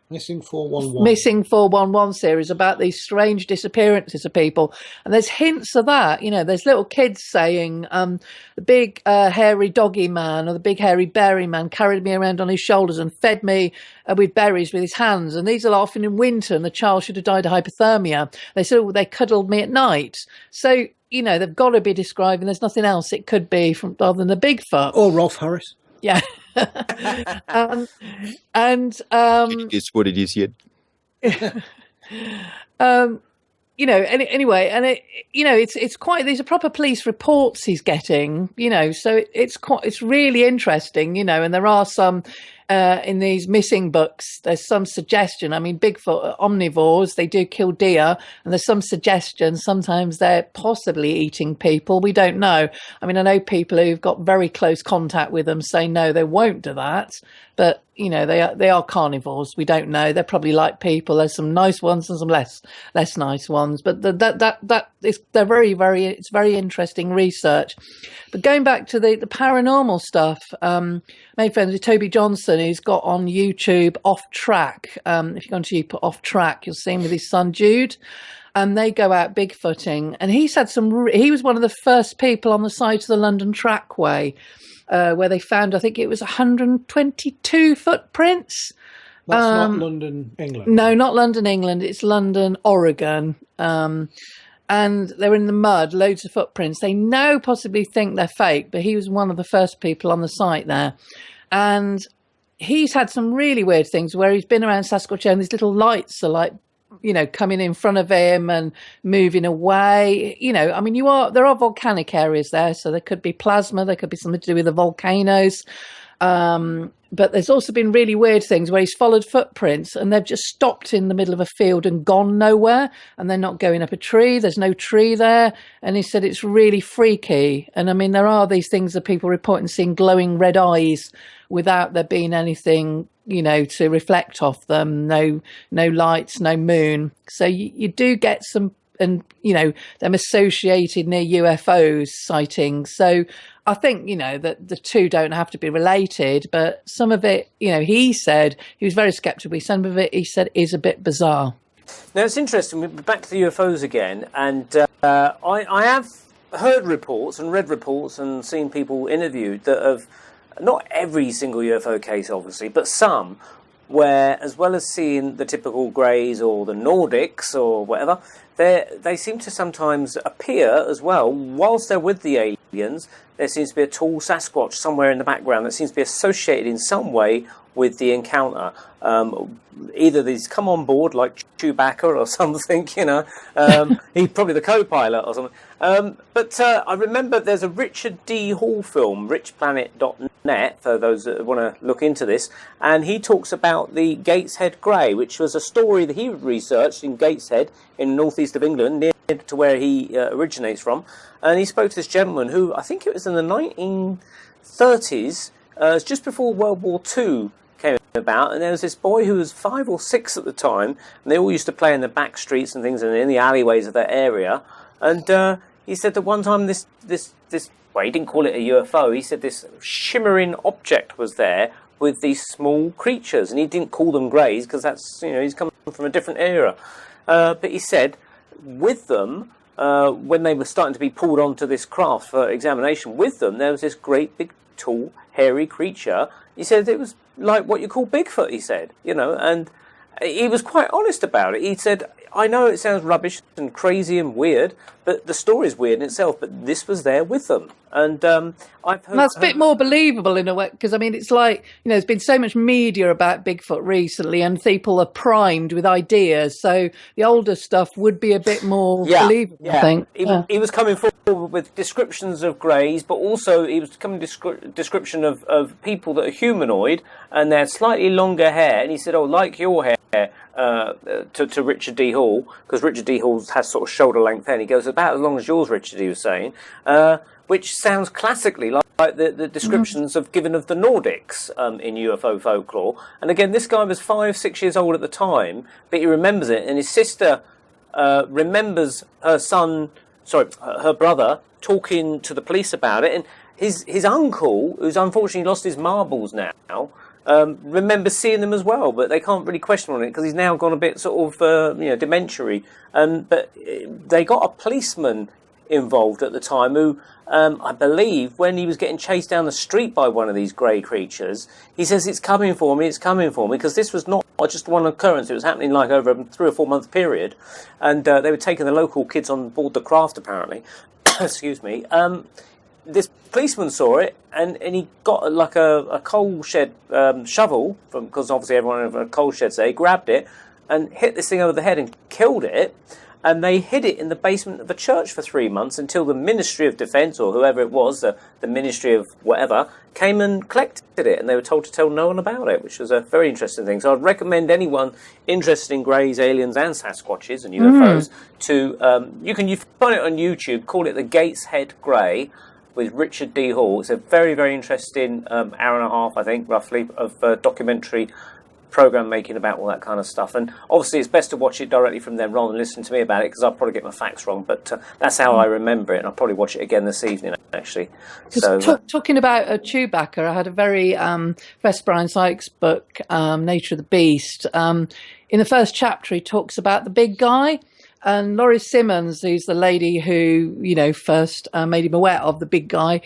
Missing 411? Missing 411 series about these strange disappearances of people, and there's hints of that. There's little kids saying the big hairy doggy man or the big hairy berry man carried me around on his shoulders and fed me with berries with his hands, and these are often in winter, and the child should have died of hypothermia. They said, they cuddled me at night. So they've got to be describing. There's nothing else it could be other than the Bigfoot or Rolf Harris. Yeah. It's what it is yet. Anyway, and it's quite, these are proper police reports he's getting, so it's really interesting, and there are some in these missing books, there's some suggestion. I mean, Bigfoot are omnivores, they do kill deer, and there's some suggestion sometimes they're possibly eating people. We don't know. I mean, I know people who've got very close contact with them say no, they won't do that, but they are carnivores. We don't know. They're probably like people. There's some nice ones and some less nice ones, but they're very, very, it's very interesting research. But going back to the paranormal stuff, made friends with Toby Johnson, who's got on YouTube Off Track. If you go onto YouTube Off Track, you'll see him with his son Jude. And they go out bigfooting. And he's had he was one of the first people on the side of the London Trackway, where they found, I think it was 122 footprints. That's not London, England. No, not London, England. It's London, Oregon. And they were in the mud, loads of footprints. They now possibly think they're fake, but he was one of the first people on the site there. And he's had some really weird things where he's been around Sasquatch and these little lights are like, coming in front of him and moving away. I mean, there are volcanic areas there, so there could be plasma, there could be something to do with the volcanoes. But there's also been really weird things where he's followed footprints and they've just stopped in the middle of a field and gone nowhere, and they're not going up a tree. There's no tree there. And he said it's really freaky. And I mean, there are these things that people report and seeing glowing red eyes without there being anything, to reflect off them. No lights, no moon. So you do get some, and, them associated near UFOs sightings. So I think, that the two don't have to be related, but some of it, he said, he was very sceptical. Some of it, he said, is a bit bizarre. Now, it's interesting. We're back to the UFOs again, and I have heard reports and read reports and seen people interviewed that have, not every single UFO case, obviously, but some, where, as well as seeing the typical greys or the Nordics or whatever, they seem to sometimes appear as well, whilst they're with the aliens. There seems to be a tall Sasquatch somewhere in the background that seems to be associated in some way with the encounter. Either these come on board like Chewbacca or something, he's probably the co-pilot or something. But I remember there's a Richard D. Hall film, richplanet.net, for those that want to look into this, and he talks about the Gateshead Grey, which was a story that he researched in Gateshead in the northeast of England, near to where he originates from. And he spoke to this gentleman who, I think it was in the 1930s, just before World War II came about, and there was this boy who was 5 or 6 at the time, and they all used to play in the back streets and things and in the alleyways of that area. And he said that one time this well, he didn't call it a UFO, he said this shimmering object was there with these small creatures, and he didn't call them greys because that's, he's come from a different era. But he said with them, when they were starting to be pulled onto this craft for examination, with them there was this great big tall hairy creature. He said it was like what you call Bigfoot, he said, and he was quite honest about it. He said, I know it sounds rubbish and crazy and weird, but the story's weird in itself, but this was there with them. And I've heard... That's a bit more believable in a way, because, I mean, it's like, there's been so much media about Bigfoot recently, and people are primed with ideas, so the older stuff would be a bit more believable, I think. He was coming forward with descriptions of greys, but also he was coming description of people that are humanoid, and they had slightly longer hair, and he said, like your hair, to Richard D. Hall, because Richard D. Hall has sort of shoulder-length hair, and he goes, about as long as yours, Richard, he was saying, which sounds classically like the descriptions given of the Nordics in UFO folklore. And again, this guy was 5-6 years old at the time, but he remembers it, and his sister remembers her brother talking to the police about it, and his uncle, who's unfortunately lost his marbles now, remembers seeing them as well, but they can't really question on it because he's now gone a bit sort of dementia-y. But they got a policeman involved at the time who, I believe, when he was getting chased down the street by one of these grey creatures, he says, it's coming for me, because this was not just one occurrence, it was happening like over a 3 or 4 month period, and they were taking the local kids on board the craft, apparently. Excuse me. This policeman saw it, and he got like a coal shed shovel, because obviously everyone in a coal shed there, he grabbed it and hit this thing over the head and killed it. And they hid it in the basement of a church for 3 months until the Ministry of Defence, or whoever it was, the Ministry of whatever, came and collected it. And they were told to tell no one about it, which was a very interesting thing. So I'd recommend anyone interested in greys, aliens and Sasquatches and UFOs to, you find it on YouTube, call it the Gateshead Grey with Richard D. Hall. It's a very, very interesting hour and a half, I think, roughly, of documentary program making about all that kind of stuff. And obviously it's best to watch it directly from them rather than listen to me about it, because I'll probably get my facts wrong, but that's how I remember it, and I'll probably watch it again this evening, actually. So talking about Chewbacca, I had a very Professor Brian Sykes book, Nature of the Beast. In the first chapter he talks about the big guy, and Laurie Simmons, who's the lady who, first made him aware of the big guy,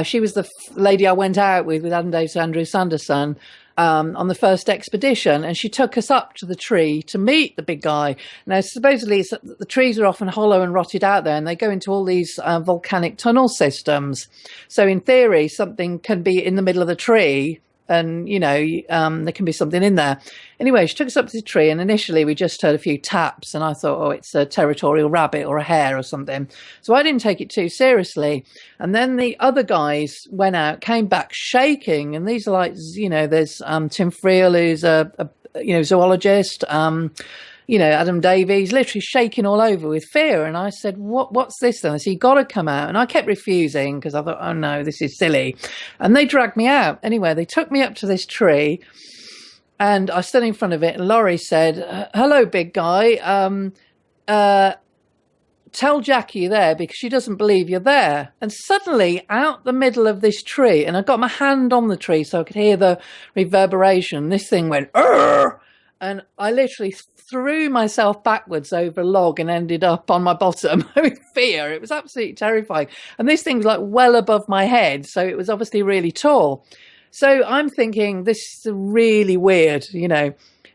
she was the lady I went out with Adam Davis and Andrew Sanderson on the first expedition, and she took us up to the tree to meet the big guy. Now, supposedly the trees are often hollow and rotted out there, and they go into all these volcanic tunnel systems. So in theory, something can be in the middle of the tree, and there can be something in there. Anyway, she took us up to the tree, and initially we just heard a few taps, and I thought, it's a territorial rabbit or a hare or something. So I didn't take it too seriously. And then the other guys went out, came back shaking, and these are like, there's Tim Friel, who's a zoologist, Adam Davies, literally shaking all over with fear. And I said, what's this then? I said, you've got to come out. And I kept refusing because I thought, oh no, this is silly. And they dragged me out. Anyway, they took me up to this tree, and I stood in front of it, and Laurie said, hello, big guy. Tell Jacky you're there, because she doesn't believe you're there. And suddenly, out the middle of this tree, and I got my hand on the tree so I could hear the reverberation, this thing went, "Arr!" And I literally threw myself backwards over a log and ended up on my bottom with fear. It was absolutely terrifying. And this thing was like well above my head, so it was obviously really tall. So I'm thinking, this is really weird,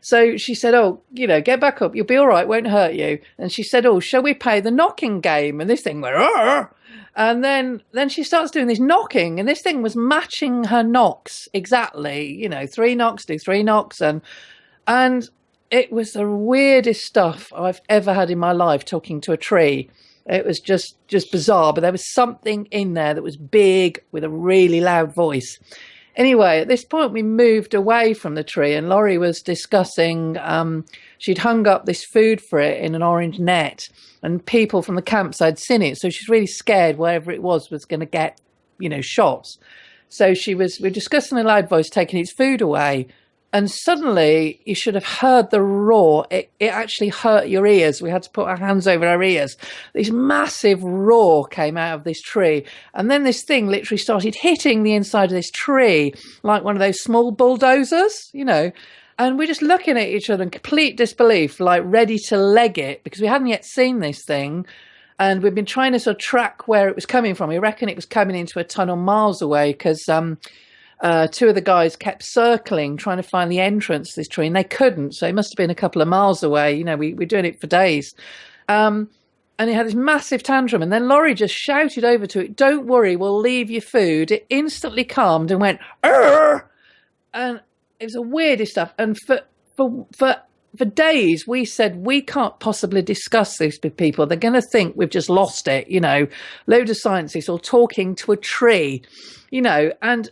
So she said, get back up. You'll be all right. Won't hurt you. And she said, shall we play the knocking game? And this thing went, "Arr!" And then she starts doing this knocking, and this thing was matching her knocks exactly. 3 knocks, do 3 knocks. And it was the weirdest stuff I've ever had in my life, talking to a tree. It was just bizarre, but there was something in there that was big with a really loud voice. Anyway, at this point, we moved away from the tree, and Laurie was discussing, she'd hung up this food for it in an orange net, and people from the campsite had seen it. So she's really scared whatever it was going to get, shots. So we're discussing in a loud voice, taking its food away. And suddenly, you should have heard the roar. It actually hurt your ears. We had to put our hands over our ears. This massive roar came out of this tree. And then this thing literally started hitting the inside of this tree like one of those small bulldozers, And we're just looking at each other in complete disbelief, like ready to leg it, because we hadn't yet seen this thing. And we've been trying to sort of track where it was coming from. We reckon it was coming into a tunnel miles away, because two of the guys kept circling, trying to find the entrance to this tree, and they couldn't. So it must have been a couple of miles away. You know, we're doing it for days. And it had this massive tantrum. And then Laurie just shouted over to it, "Don't worry, we'll leave your food." It instantly calmed and went, "Arr!" And it was the weirdest stuff. And for days, we said, we can't possibly discuss this with people. They're going to think we've just lost it, you know, load of scientists or talking to a tree, you know, and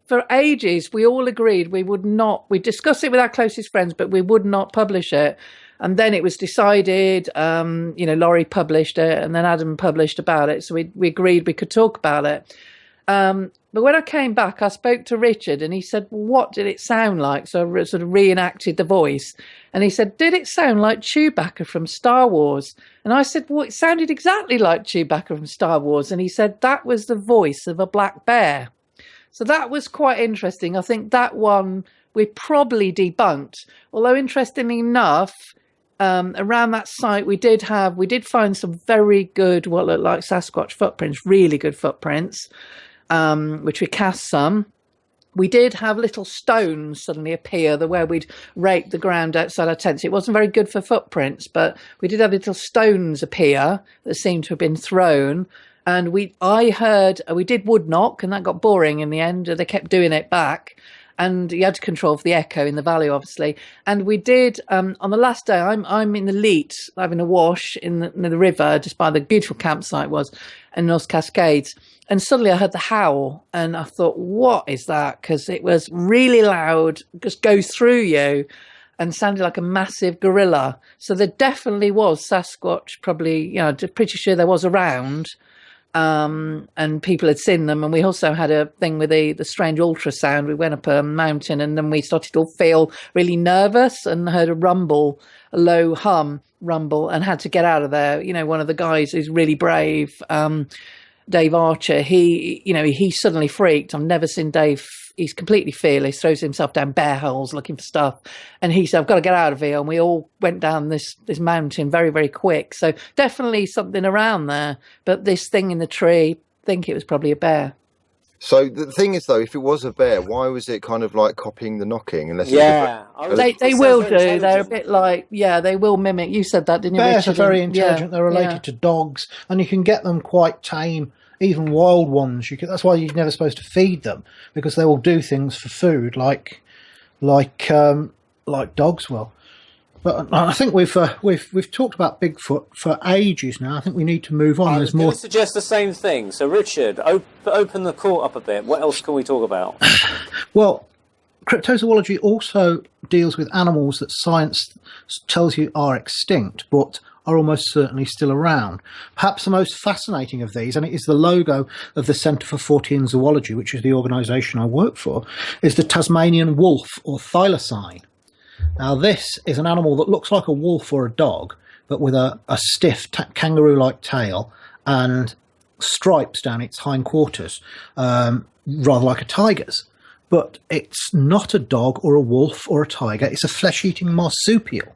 for ages, we all agreed we'd discuss it with our closest friends, but we would not publish it. And then it was decided, you know, Laurie published it and then Adam published about it. So we agreed we could talk about it. But when I came back, I spoke to Richard and he said, "What did it sound like?" So I sort of reenacted the voice. And he said, "Did it sound like Chewbacca from Star Wars?" And I said, "Well, it sounded exactly like Chewbacca from Star Wars." And he said, "That was the voice of a black bear." So that was quite interesting. I think that one we probably debunked. Although interestingly enough, around that site we did find some very good, what looked like Sasquatch footprints, really good footprints. Which we cast some. We did have little stones suddenly appear where we'd raked the ground outside our tents. It wasn't very good for footprints, but we did have little stones appear that seemed to have been thrown. And we did wood knock, and that got boring in the end. They kept doing it back. And you had to control for the echo in the valley, obviously. And we did, on the last day, I'm in the Leet, having a wash in the river, just by the beautiful campsite was, in North Cascades. And suddenly I heard the howl, and I thought, what is that? Because it was really loud, just goes through you, and sounded like a massive gorilla. So there definitely was Sasquatch, probably, you know, pretty sure there was around. And people had seen them, and we also had a thing with the strange ultrasound. We went up a mountain, and then we started to feel really nervous and heard a rumble, a low hum rumble, and had to get out of there. You know, one of the guys who's really brave, Dave Archer, he suddenly freaked. I've never seen Dave. He's completely fearless, throws himself down bear holes looking for stuff. And he said, "I've got to get out of here." And we all went down this mountain very, very quick. So definitely something around there. But this thing in the tree, I think it was probably a bear. So the thing is, though, if it was a bear, why was it kind of like copying the knocking? Unless they will do. They're a bit like, they will mimic. You said that, didn't you? Bears Richard? are very intelligent. They're related to dogs, and you can get them quite tame. Even wild ones, that's why you're never supposed to feed them, because they will do things for food like dogs will. But I think we've talked about Bigfoot for ages now. I think we need to move on. There's more. I suggest the same thing. So, Richard, open the court up a bit. What else can we talk about? Well, cryptozoology also deals with animals that science tells you are extinct, but are almost certainly still around. Perhaps the most fascinating of these, and it is the logo of the Centre for Fortean Zoology, which is the organisation I work for, is the Tasmanian wolf, or thylacine. Now, this is an animal that looks like a wolf or a dog, but with a stiff kangaroo-like tail and stripes down its hindquarters, rather like a tiger's. But it's not a dog or a wolf or a tiger. It's a flesh-eating marsupial.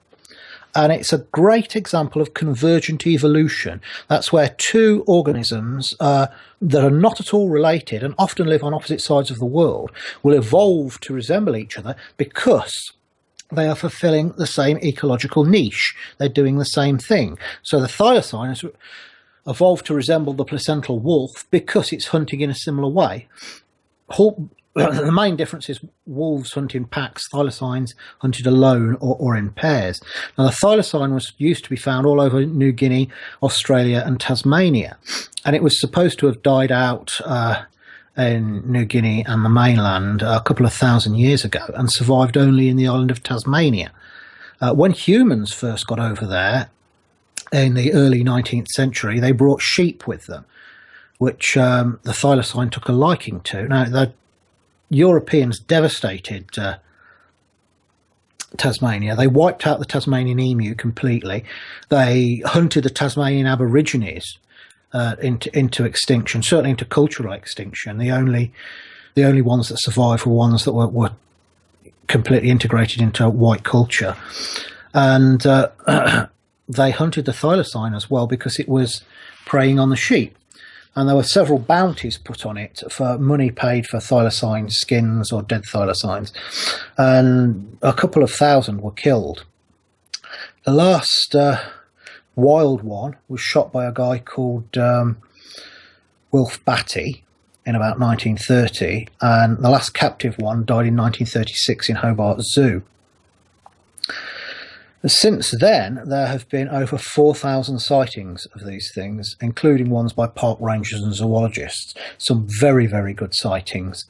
And it's a great example of convergent evolution. That's where two organisms that are not at all related and often live on opposite sides of the world will evolve to resemble each other because they are fulfilling the same ecological niche. They're doing the same thing. So the thylacine has evolved to resemble the placental wolf because it's hunting in a similar way. The main difference is wolves hunt in packs, thylacines hunted alone or in pairs. Now, the thylacine used to be found all over New Guinea, Australia and Tasmania, and it was supposed to have died out in New Guinea and the mainland a couple of thousand years ago and survived only in the island of Tasmania. When humans first got over there in the early 19th century, they brought sheep with them, which the thylacine took a liking to. Now, the Europeans devastated Tasmania. They wiped out the Tasmanian emu completely. They hunted the Tasmanian Aborigines into extinction, certainly into cultural extinction. The only ones that survived were ones that were completely integrated into white culture. And they hunted the thylacine as well because it was preying on the sheep. And there were several bounties put on it for money paid for thylacine skins or dead thylacines. And a couple of thousand were killed. The last wild one was shot by a guy called Wilf Batty in about 1930. And the last captive one died in 1936 in Hobart Zoo. Since then, there have been over 4,000 sightings of these things, including ones by park rangers and zoologists. Some very, very good sightings.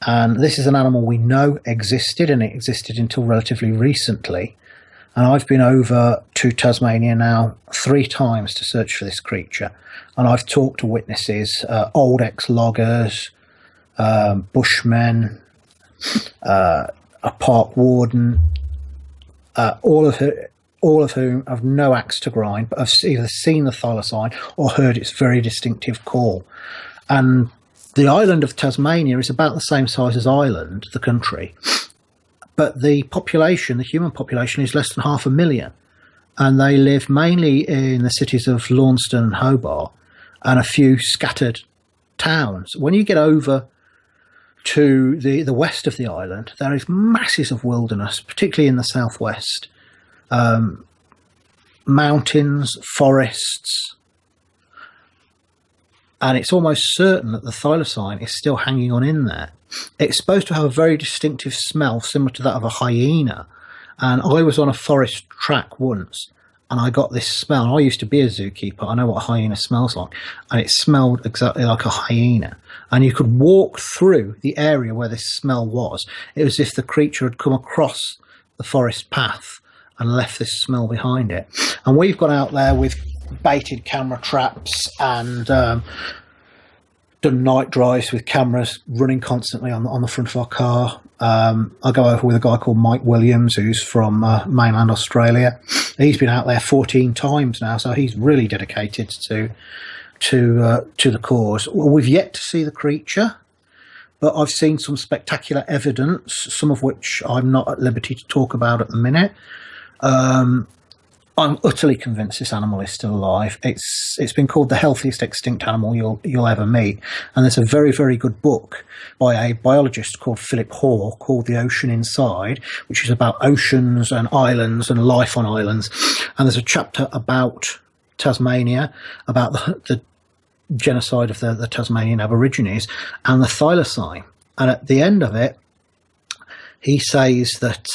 And this is an animal we know existed, and it existed until relatively recently. And I've been over to Tasmania now 3 times to search for this creature. And I've talked to witnesses, old ex-loggers, bushmen, a park warden, all of whom have no axe to grind, but have either seen the thylacine or heard its very distinctive call. And the island of Tasmania is about the same size as Ireland, the country, but the population, the human population, is less than 500,000, and they live mainly in the cities of Launceston and Hobart and a few scattered towns. When you get over to the west of the island, there is masses of wilderness, particularly in the southwest. Mountains, forests, and it's almost certain that the thylacine is still hanging on in there. It's supposed to have a very distinctive smell similar to that of a hyena, and I was on a forest track once and I got this smell. I used to be a zookeeper. I know what a hyena smells like, and it smelled exactly like a hyena. And you could walk through the area where this smell was. It was as if the creature had come across the forest path and left this smell behind it. And we've gone out there with baited camera traps and done night drives with cameras running constantly on the front of our car. I go over with a guy called Mike Williams, who's from mainland Australia. He's been out there 14 times now, so he's really dedicated to the cause. Well, we've yet to see the creature, but I've seen some spectacular evidence, some of which I'm not at liberty to talk about at the minute. I'm utterly convinced this animal is still alive. It's been called the healthiest extinct animal you'll ever meet, and there's a very, very good book by a biologist called Philip Hoare called The Ocean Inside, which is about oceans and islands and life on islands. And there's a chapter about Tasmania, about the genocide of the Tasmanian Aborigines and the thylacine. And at the end of it, he says that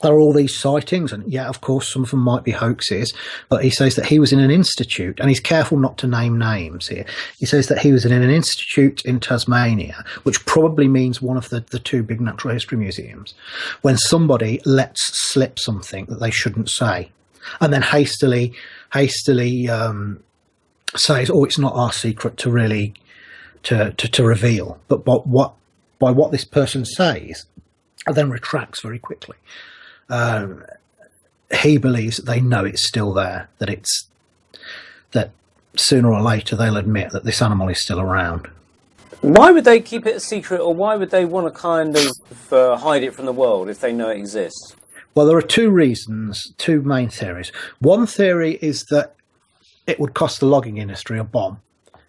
there are all these sightings, and yeah, of course, some of them might be hoaxes, but he says that he was in an institute, and he's careful not to name names here. He says that he was in an institute in Tasmania, which probably means one of the 2 big natural history museums, when somebody lets slip something that they shouldn't say, and then hastily says, "Oh, it's not our secret to really to reveal." But by what this person says, and then retracts very quickly. He believes that they know it's still there, that sooner or later they'll admit that this animal is still around. Why would they keep it a secret, or why would they want to kind of hide it from the world if they know it exists? Well, there are 2 reasons, 2 main theories. One theory is that it would cost the logging industry a bomb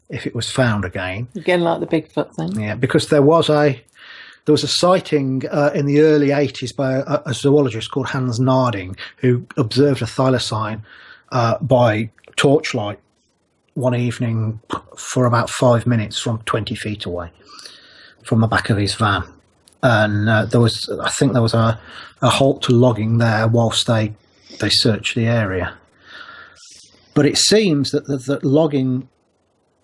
if it was found again. Again, like the Bigfoot thing. Yeah, because there was a sighting in the early 80s by a zoologist called Hans Narding, who observed a thylacine by torchlight one evening for about 5 minutes from 20 feet away from the back of his van. And I think there was a halt to logging there whilst they searched the area. But it seems that logging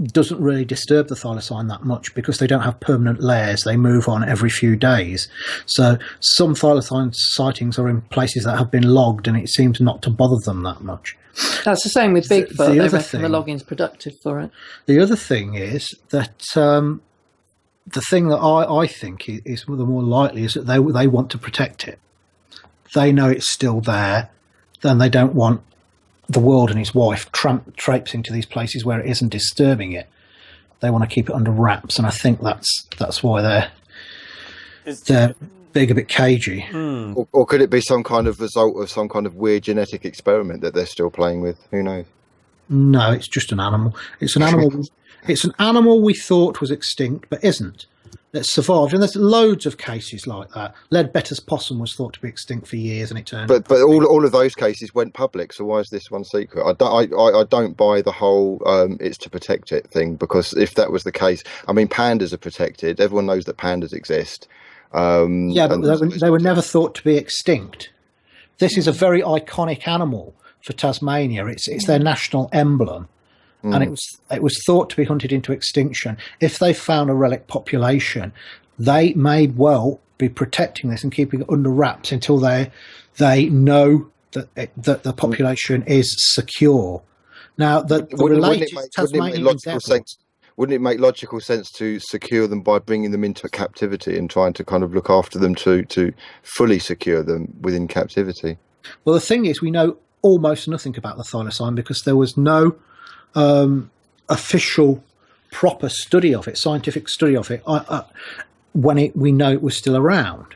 doesn't really disturb the thylacine that much because they don't have permanent layers. They move on every few days. So some thylacine sightings are in places that have been logged, and it seems not to bother them that much. That's the same with Bigfoot. They reckon the logging's productive for it. The other thing is that the thing that I think is the more likely is that they want to protect it. They know it's still there, then they don't want the world and his wife traipsing to these places where it isn't disturbing it. They want to keep it under wraps, and I think that's why they're being a bit cagey. Or could it be some kind of result of some kind of weird genetic experiment that they're still playing with? Who knows? No, it's just an animal. It's an animal. It's an animal we thought was extinct, but isn't. That's survived, and there's loads of cases like that. Leadbetter's possum was thought to be extinct for years, and it turned. But all of those cases went public. So why is this one secret? I don't buy the whole it's to protect it thing, because if that was the case, I mean, pandas are protected. Everyone knows that pandas exist. Yeah, but they were never thought to be extinct. This is a very iconic animal for Tasmania. It's their national emblem. And it was thought to be hunted into extinction. If they found a relic population, they may well be protecting this and keeping it under wraps until they know that the population is secure. Now, wouldn't it make logical sense to secure them by bringing them into captivity and trying to kind of look after them to fully secure them within captivity? Well, the thing is, we know almost nothing about the thylacine because there was no official proper study of it, scientific study of it, we know it was still around.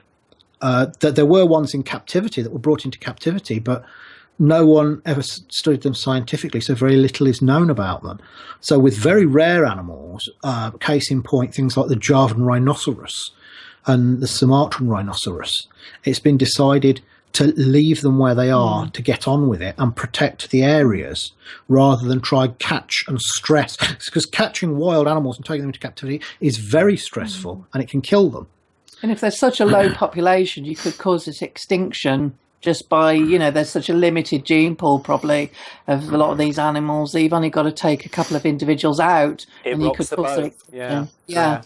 That there were ones in captivity that were brought into captivity, but no one ever studied them scientifically, so very little is known about them. So with very rare animals, case in point, things like the Javan rhinoceros and the Sumatran rhinoceros, it's been decided to leave them where they are, to get on with it and protect the areas rather than try catch and stress. Because catching wild animals and taking them into captivity is very stressful and it can kill them. And if there's such a low population, you could cause its extinction just by, there's such a limited gene pool probably of a lot of these animals that you've only got to take a couple of individuals out and you could cause it. Yeah.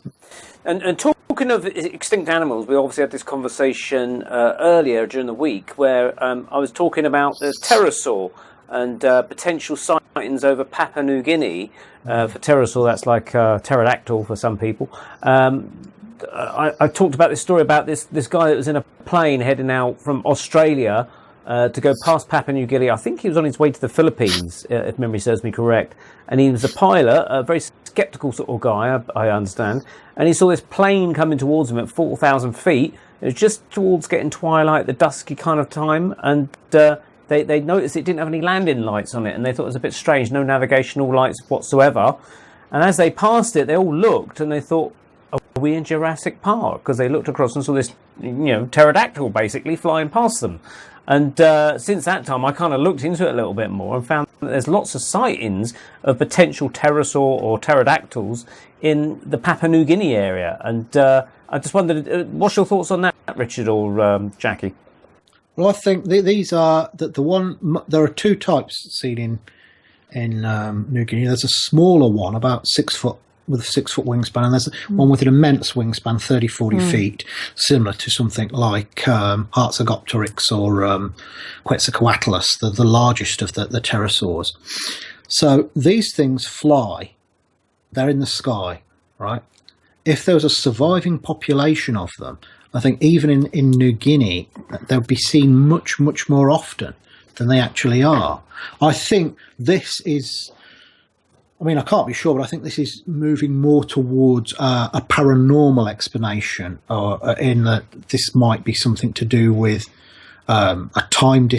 And talking of extinct animals, we obviously had this conversation earlier during the week where I was talking about the pterosaur and potential sightings over Papua New Guinea. For pterosaur, that's like pterodactyl for some people. I talked about this story about this guy that was in a plane heading out from Australia to go past Papua New Guinea. I think he was on his way to the Philippines, if memory serves me correct. And he was a pilot, a very sceptical sort of guy, I understand. And he saw this plane coming towards him at 4,000 feet. It was just towards getting twilight, the dusky kind of time. And they noticed it didn't have any landing lights on it. And they thought it was a bit strange, no navigational lights whatsoever. And as they passed it, they all looked and they thought, are we in Jurassic Park? Because they looked across and saw this, pterodactyl basically flying past them. And since that time, I kind of looked into it a little bit more and found that there's lots of sightings of potential pterosaur or pterodactyls in the Papua New Guinea area. And I just wondered, what's your thoughts on that, Richard or Jacky? Well, I think these are the one. There are two types seen in New Guinea. There's a smaller one, about 6 foot, with a 6 foot wingspan, and there's one with an immense wingspan, 30-40 feet, similar to something like Artsagopteryx or Quetzalcoatlus, the largest of the pterosaurs. So these things fly. They're in the sky, right? If there was a surviving population of them, I think even in New Guinea, they would be seen much, much more often than they actually are. I think this is... I can't be sure, but I think this is moving more towards a paranormal explanation, or in that this might be something to do with a time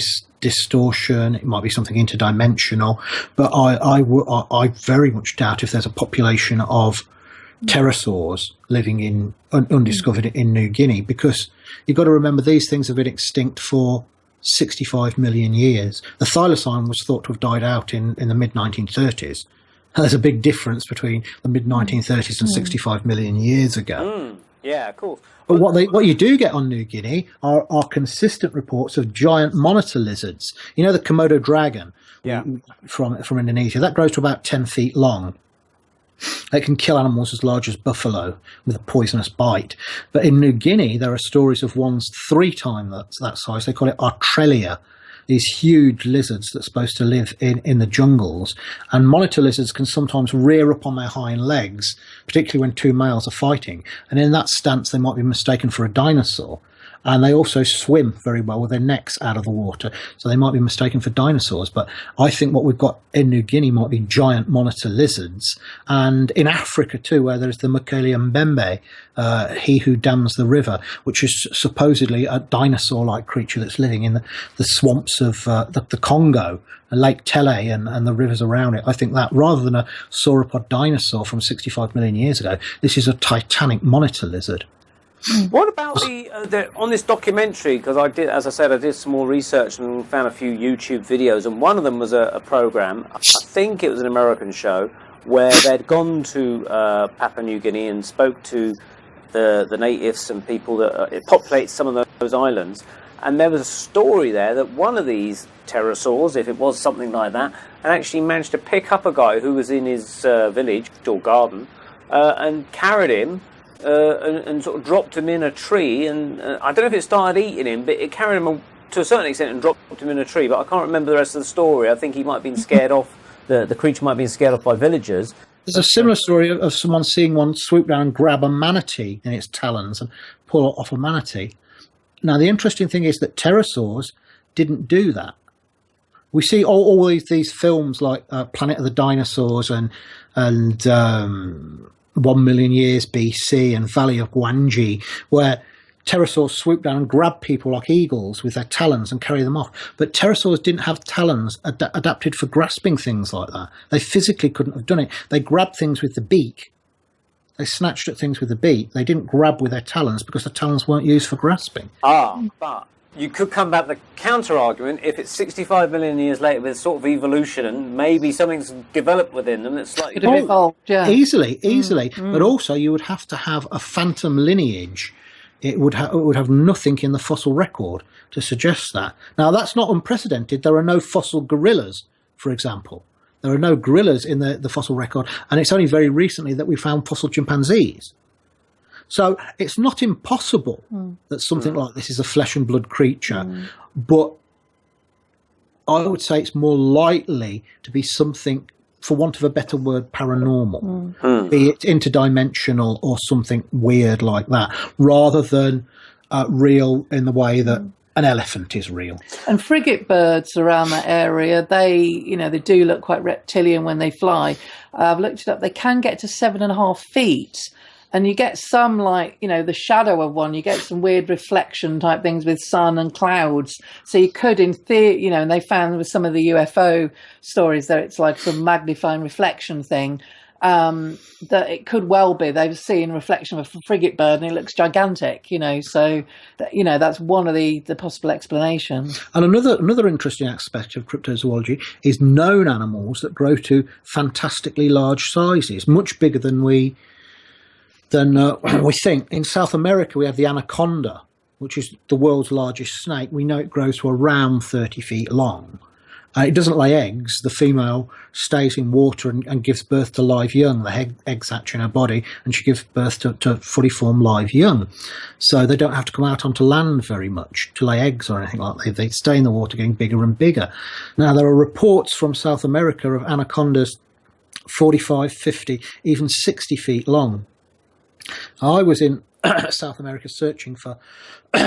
distortion. It might be something interdimensional, but I very much doubt if there's a population of pterosaurs living undiscovered in New Guinea, because you've got to remember these things have been extinct for 65 million years. The thylacine was thought to have died out in the mid-1930s. There's a big difference between the mid-1930s and 65 million years ago. Yeah, cool. But what you do get on New Guinea are consistent reports of giant monitor lizards. You know the Komodo dragon from Indonesia? That grows to about 10 feet long. It can kill animals as large as buffalo with a poisonous bite. But in New Guinea, there are stories of ones 3 times that size. They call it Artrelia. These huge lizards that are supposed to live in the jungles. And monitor lizards can sometimes rear up on their hind legs, particularly when 2 males are fighting. And in that stance, they might be mistaken for a dinosaur. And they also swim very well with their necks out of the water. So they might be mistaken for dinosaurs. But I think what we've got in New Guinea might be giant monitor lizards. And in Africa too, where there's the Mukele Mbembe, he who dams the river, which is supposedly a dinosaur-like creature that's living in the swamps of the Congo, Lake Tele and the rivers around it. I think that rather than a sauropod dinosaur from 65 million years ago, this is a titanic monitor lizard. What about the on this documentary? Because I did, as I said, I did some more research and found a few YouTube videos, and one of them was a program. I think it was an American show where they'd gone to Papua New Guinea and spoke to the natives and people that populate some of those islands. And there was a story there that one of these pterosaurs, if it was something like that, had actually managed to pick up a guy who was in his village or garden and carried him. And sort of dropped him in a tree, and I don't know if it started eating him, but it carried him to a certain extent and dropped him in a tree. But I can't remember the rest of the story. I think he might have been scared off. The creature might have been scared off by villagers. There's a similar story of someone seeing one swoop down and grab a manatee in its talons and pull it off a manatee. Now, the interesting thing is that pterosaurs didn't do that. We see all these films like Planet of the Dinosaurs and 1 million years BC and Valley of Gwangi, where pterosaurs swoop down and grab people like eagles with their talons and carry them off. But pterosaurs didn't have talons adapted for grasping things like that. They physically couldn't have done it. They grabbed things with the beak. They snatched at things with the beak. They didn't grab with their talons because the talons weren't used for grasping. But you could come back with the counter-argument if it's 65 million years later with sort of evolution and maybe something's developed within them that's slightly different. Evolved, yeah. Easily. But also you would have to have a phantom lineage. It would have nothing in the fossil record to suggest that. Now, that's not unprecedented. There are no fossil gorillas, for example. There are no gorillas in the fossil record, and it's only very recently that we found fossil chimpanzees. So it's not impossible that something like this is a flesh and blood creature, but I would say it's more likely to be something, for want of a better word, paranormal, be it interdimensional or something weird like that, rather than real in the way that an elephant is real. And frigate birds around that area, they do look quite reptilian when they fly. I've looked it up. They can get to 7.5 feet. And you get some, the shadow of one, you get some weird reflection type things with sun and clouds. So you could, in theory, and they found with some of the UFO stories that it's like some magnifying reflection thing, that it could well be they've seen reflection of a frigate bird and it looks gigantic, so that's one of the possible explanations. And another interesting aspect of cryptozoology is known animals that grow to fantastically large sizes, much bigger than we think. In South America, we have the anaconda, which is the world's largest snake. We know it grows to around 30 feet long. It doesn't lay eggs. The female stays in water and gives birth to live young. The eggs hatch in her body, and she gives birth to fully formed live young. So they don't have to come out onto land very much to lay eggs or anything like that. They stay in the water getting bigger and bigger. Now, there are reports from South America of anacondas 45, 50, even 60 feet long. I was in South America searching for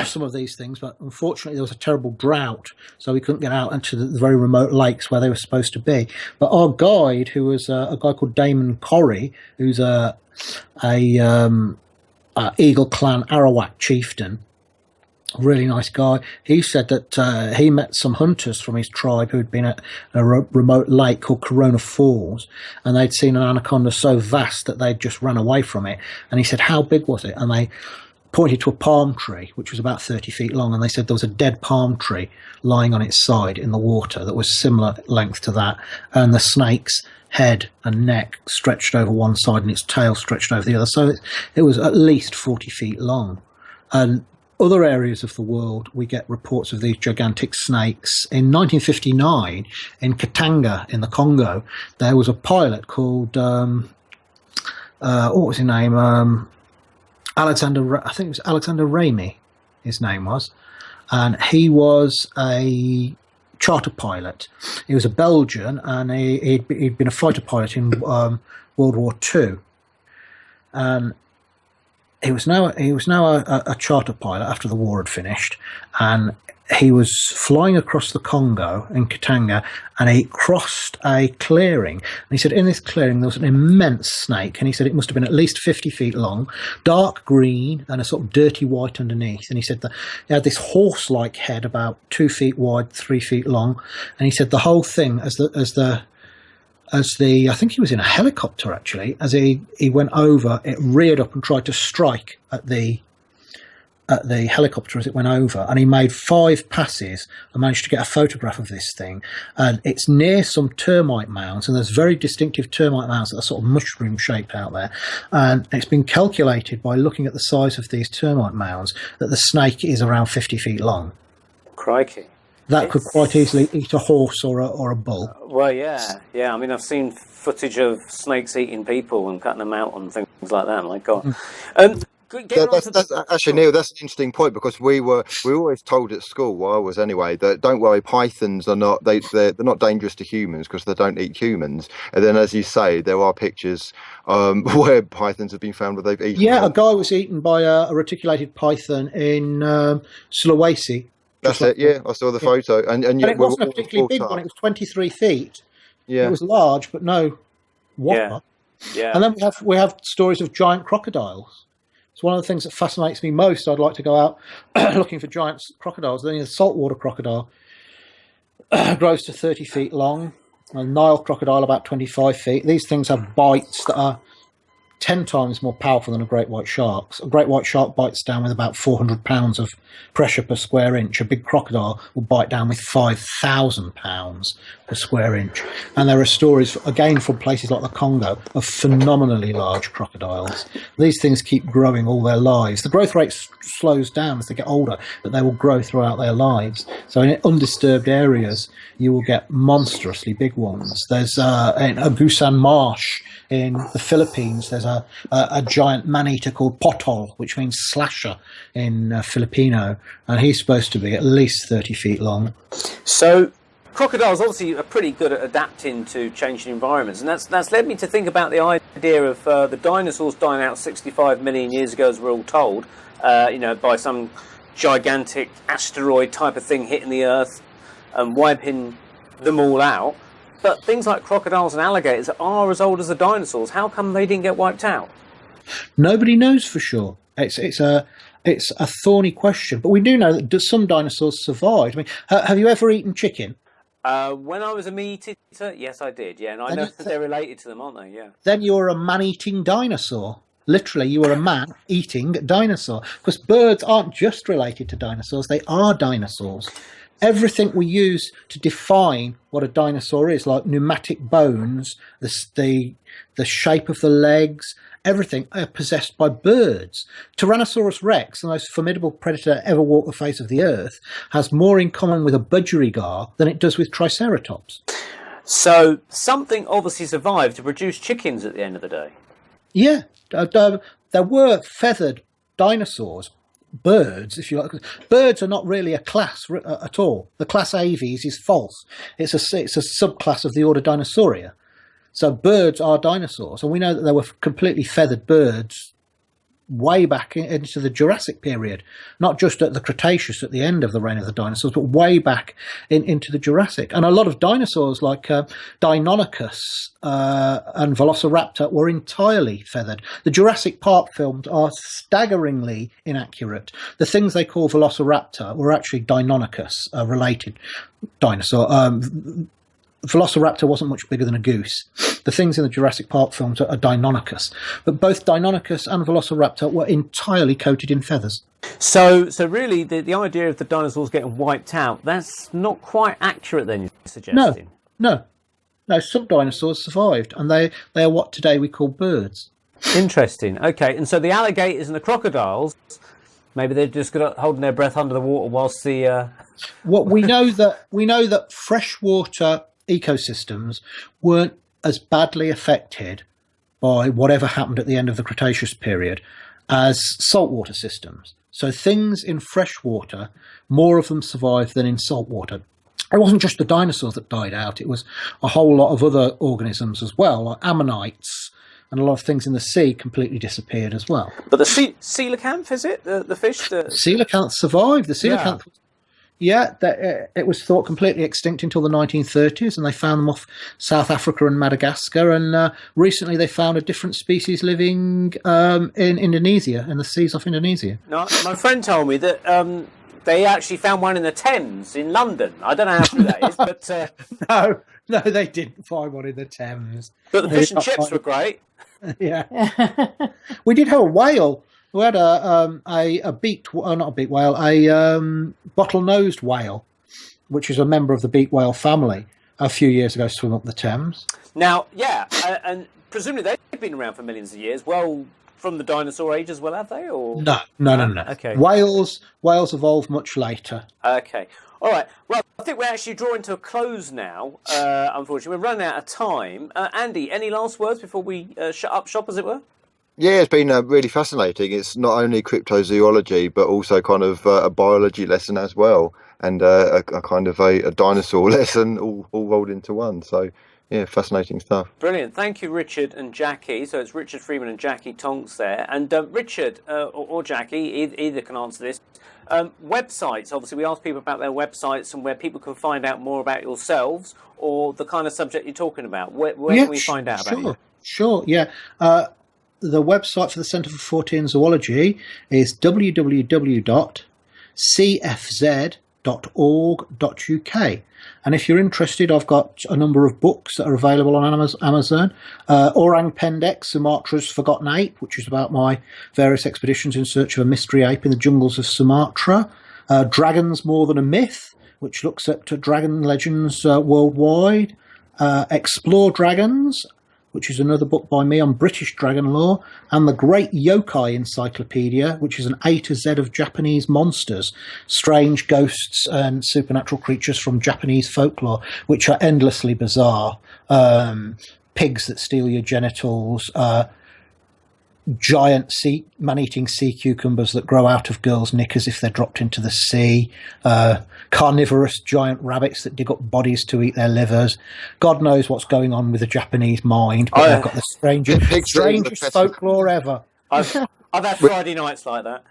some of these things, but unfortunately there was a terrible drought, so we couldn't get out into the very remote lakes where they were supposed to be. But our guide, who was a guy called Damon Corrie, who's a Eagle Clan Arawak chieftain, really nice guy, he said that he met some hunters from his tribe who'd been at a remote lake called Corona Falls, and they'd seen an anaconda so vast that they'd just run away from it. And he said, how big was it? And they pointed to a palm tree, which was about 30 feet long, and they said there was a dead palm tree lying on its side in the water that was similar length to that, and the snake's head and neck stretched over one side and its tail stretched over the other. So it was at least 40 feet long. And other areas of the world, we get reports of these gigantic snakes. In 1959, in Katanga, in the Congo, there was a pilot called, what was his name? I think it was Alexander Ramey, his name was. And he was a charter pilot. He was a Belgian, and he'd been a fighter pilot in World War II. And he was now a charter pilot after the war had finished, and he was flying across the Congo in Katanga, and he crossed a clearing. And he said in this clearing there was an immense snake, and he said it must have been at least 50 feet long, dark green, and a sort of dirty white underneath. And he said that it had this horse-like head about 2 feet wide, 3 feet long. And he said the whole thing, as the I think he was in a helicopter actually, as he went over, it reared up and tried to strike at the helicopter as it went over, and he made 5 passes and managed to get a photograph of this thing. And it's near some termite mounds, and there's very distinctive termite mounds that are sort of mushroom shaped out there, and it's been calculated by looking at the size of these termite mounds that the snake is around 50 feet long. Crikey. That could quite easily eat a horse or a bull. Well, yeah. I mean, I've seen footage of snakes eating people and cutting them out and things like that. My God. That's actually, Neil, that's an interesting point, because we were always told at school, well, I was anyway, that don't worry, pythons are not they're not dangerous to humans because they don't eat humans. And then, as you say, there are pictures where pythons have been found where they've eaten. Yeah, a guy was eaten by a reticulated python in Sulawesi. That's it. Yeah, I saw the photo, and it wasn't a particularly big one. It was 23 feet. Yeah, it was large, but no whopper. Yeah. And then we have stories of giant crocodiles. It's one of the things that fascinates me most. I'd like to go out looking for giant crocodiles. Then the saltwater crocodile grows to 30 feet long. A Nile crocodile about 25 feet. These things have bites that are 10 times more powerful than a great white shark. A great white shark bites down with about 400 pounds of pressure per square inch. A big crocodile will bite down with 5,000 pounds per square inch. And there are stories, again, from places like the Congo, of phenomenally large crocodiles. These things keep growing all their lives. The growth rate slows down as they get older, but they will grow throughout their lives. So in undisturbed areas, you will get monstrously big ones. There's in Agusan Marsh in the Philippines, there's a giant man-eater called potol, which means slasher in Filipino, and he's supposed to be at least 30 feet long. So crocodiles obviously are pretty good at adapting to changing environments, and that's led me to think about the idea of the dinosaurs dying out 65 million years ago, as we're all told, by some gigantic asteroid type of thing hitting the Earth and wiping them all out. But things like crocodiles and alligators are as old as the dinosaurs. How come they didn't get wiped out? Nobody knows for sure. It's a thorny question, but we do know that some dinosaurs survived. I mean, have you ever eaten chicken? When I was a meat eater, yes, I did. Yeah, and I know that they're related to them, aren't they? Yeah. Then you're a man-eating dinosaur. Literally, you are a man-eating dinosaur. Because birds aren't just related to dinosaurs; they are dinosaurs. Everything we use to define what a dinosaur is, like pneumatic bones, the shape of the legs, everything are possessed by birds. Tyrannosaurus rex, the most formidable predator to ever walk the face of the earth, has more in common with a budgerigar than it does with Triceratops. So something obviously survived to produce chickens at the end of the day. Yeah, there were feathered dinosaurs. Birds, if you like. Birds are not really a class at all. The class Aves is false. It's a subclass of the order Dinosauria. So birds are dinosaurs, and we know that there were completely feathered birds way back into the Jurassic period, not just at the Cretaceous at the end of the reign of the dinosaurs, but way back into the Jurassic. And a lot of dinosaurs like Deinonychus and Velociraptor were entirely feathered. The Jurassic Park films are staggeringly inaccurate. The things they call Velociraptor were actually Deinonychus, a related dinosaur. Velociraptor wasn't much bigger than a goose. The things in the Jurassic Park films are Deinonychus. But both Deinonychus and Velociraptor were entirely coated in feathers. So really, the idea of the dinosaurs getting wiped out, that's not quite accurate then, you're suggesting? No, some dinosaurs survived, and they are what today we call birds. Interesting. Okay, and so the alligators and the crocodiles, maybe they're just holding their breath under the water whilst the... What we know that freshwater ecosystems weren't as badly affected by whatever happened at the end of the Cretaceous period as saltwater systems. So things in freshwater, more of them survived than in saltwater. It wasn't just the dinosaurs that died out, it was a whole lot of other organisms as well, like ammonites, and a lot of things in the sea completely disappeared as well. But the coelacanth, is it? The fish? Coelacanth survived. The coelacanth, it was thought completely extinct until the 1930s, and they found them off South Africa and Madagascar. And recently, they found a different species living in Indonesia, in the seas off Indonesia. No, my friend told me that they actually found one in the Thames in London. I don't know how true that is, but no, they didn't find one in the Thames. But the fish and chips were great. Yeah, we did have a whale. We had a beaked, not a beaked whale, a bottle-nosed whale, which is a member of the beaked whale family, a few years ago swim up the Thames. Now, and presumably they've been around for millions of years. Well, from the dinosaur age as well, have they? Or no. Okay. Whales evolved much later. Okay. All right. Well, I think we're actually drawing to a close now. Unfortunately, we're running out of time. Andy, any last words before we shut up shop, as it were? Yeah, it's been really fascinating. It's not only cryptozoology, but also kind of a biology lesson as well, and a kind of a dinosaur lesson all rolled into one. So, yeah, fascinating stuff. Brilliant. Thank you, Richard and Jacky. So it's Richard Freeman and Jacky Tonks there. And Richard or Jacky, either can answer this. Websites, obviously, we ask people about their websites and where people can find out more about yourselves or the kind of subject you're talking about. Where can we find out about you? Sure, yeah. The website for the Centre for Fortean Zoology is www.cfz.org.uk. And if you're interested, I've got a number of books that are available on Amazon. Orang Pendek, Sumatra's Forgotten Ape, which is about my various expeditions in search of a mystery ape in the jungles of Sumatra. Dragons More Than a Myth, which looks at dragon legends worldwide. Explore Dragons, which is another book by me on British dragon lore, and the Great Yokai Encyclopedia, which is an A to Z of Japanese monsters, strange ghosts and supernatural creatures from Japanese folklore, which are endlessly bizarre. Pigs that steal your genitals, giant man-eating sea cucumbers that grow out of girls' knickers if they're dropped into the sea, carnivorous giant rabbits that dig up bodies to eat their livers. God knows what's going on with the Japanese mind, but they've got the strangest folklore ever. I've had Friday nights like that.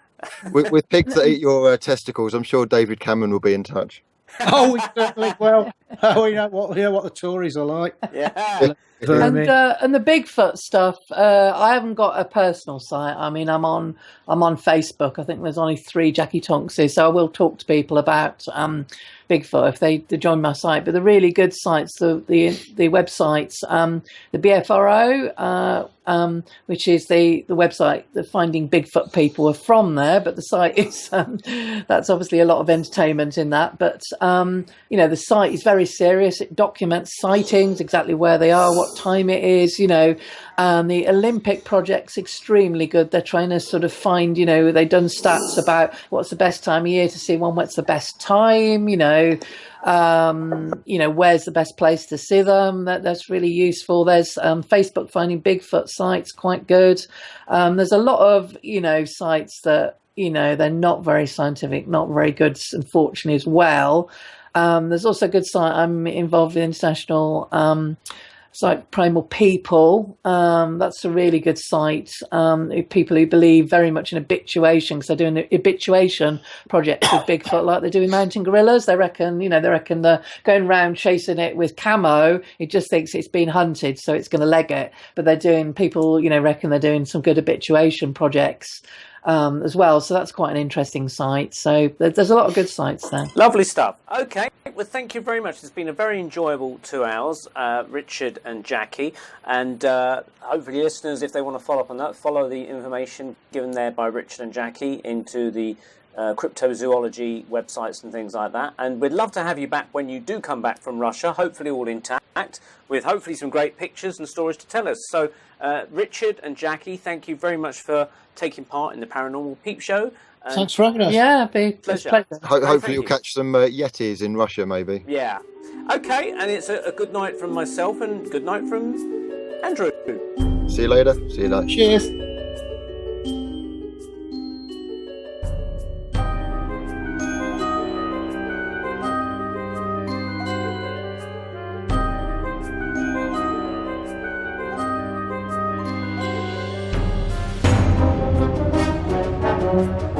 with pigs that eat your testicles, I'm sure David Cameron will be in touch. Oh, we certainly will. We know what the Tories are like. Yeah. And the Bigfoot stuff, I haven't got a personal site. I mean, I'm on Facebook. I think there's only 3 Jacky Tonkses, so I will talk to people about Bigfoot if they join my site. But the really good sites, the websites, the BFRO, which is the website that Finding Bigfoot people are from there, but the site is that's obviously a lot of entertainment in that. But the site is very serious. It documents sightings, exactly where they are, what time it is. The Olympic project's extremely good. They're trying to sort of find, they've done stats about what's the best time of year to see what's the best time. Where's the best place to see them? That's really useful. There's Facebook Finding Bigfoot sites, quite good. There's a lot of sites that they're not very scientific, not very good, unfortunately, as well. There's also a good site. I'm involved with international site Paranormal People. That's a really good site. People who believe very much in habituation, because they're doing the habituation project with Bigfoot, like they do with mountain gorillas. They reckon they're going around chasing it with camo. It just thinks it's been hunted, so it's going to leg it. But people reckon they're doing some good habituation projects as well. So that's quite an interesting site. So there's a lot of good sites there. Lovely stuff. Okay, well, thank you very much. It's been a very enjoyable 2 hours, Richard and Jacky, and hopefully listeners, if they want to follow up on that, follow the information given there by Richard and Jacky into the cryptozoology websites and things like that. And we'd love to have you back when you do come back from Russia, hopefully all intact, with hopefully some great pictures and stories to tell us. So Richard and Jacky, thank you very much for taking part in the Paranormal Peep Show. Thanks for having us. Yeah, pleasure. Hopefully you'll catch some Yetis in Russia, maybe. Yeah. Okay, and it's a good night from myself and good night from Andrew. See you later. Cheers. Bye.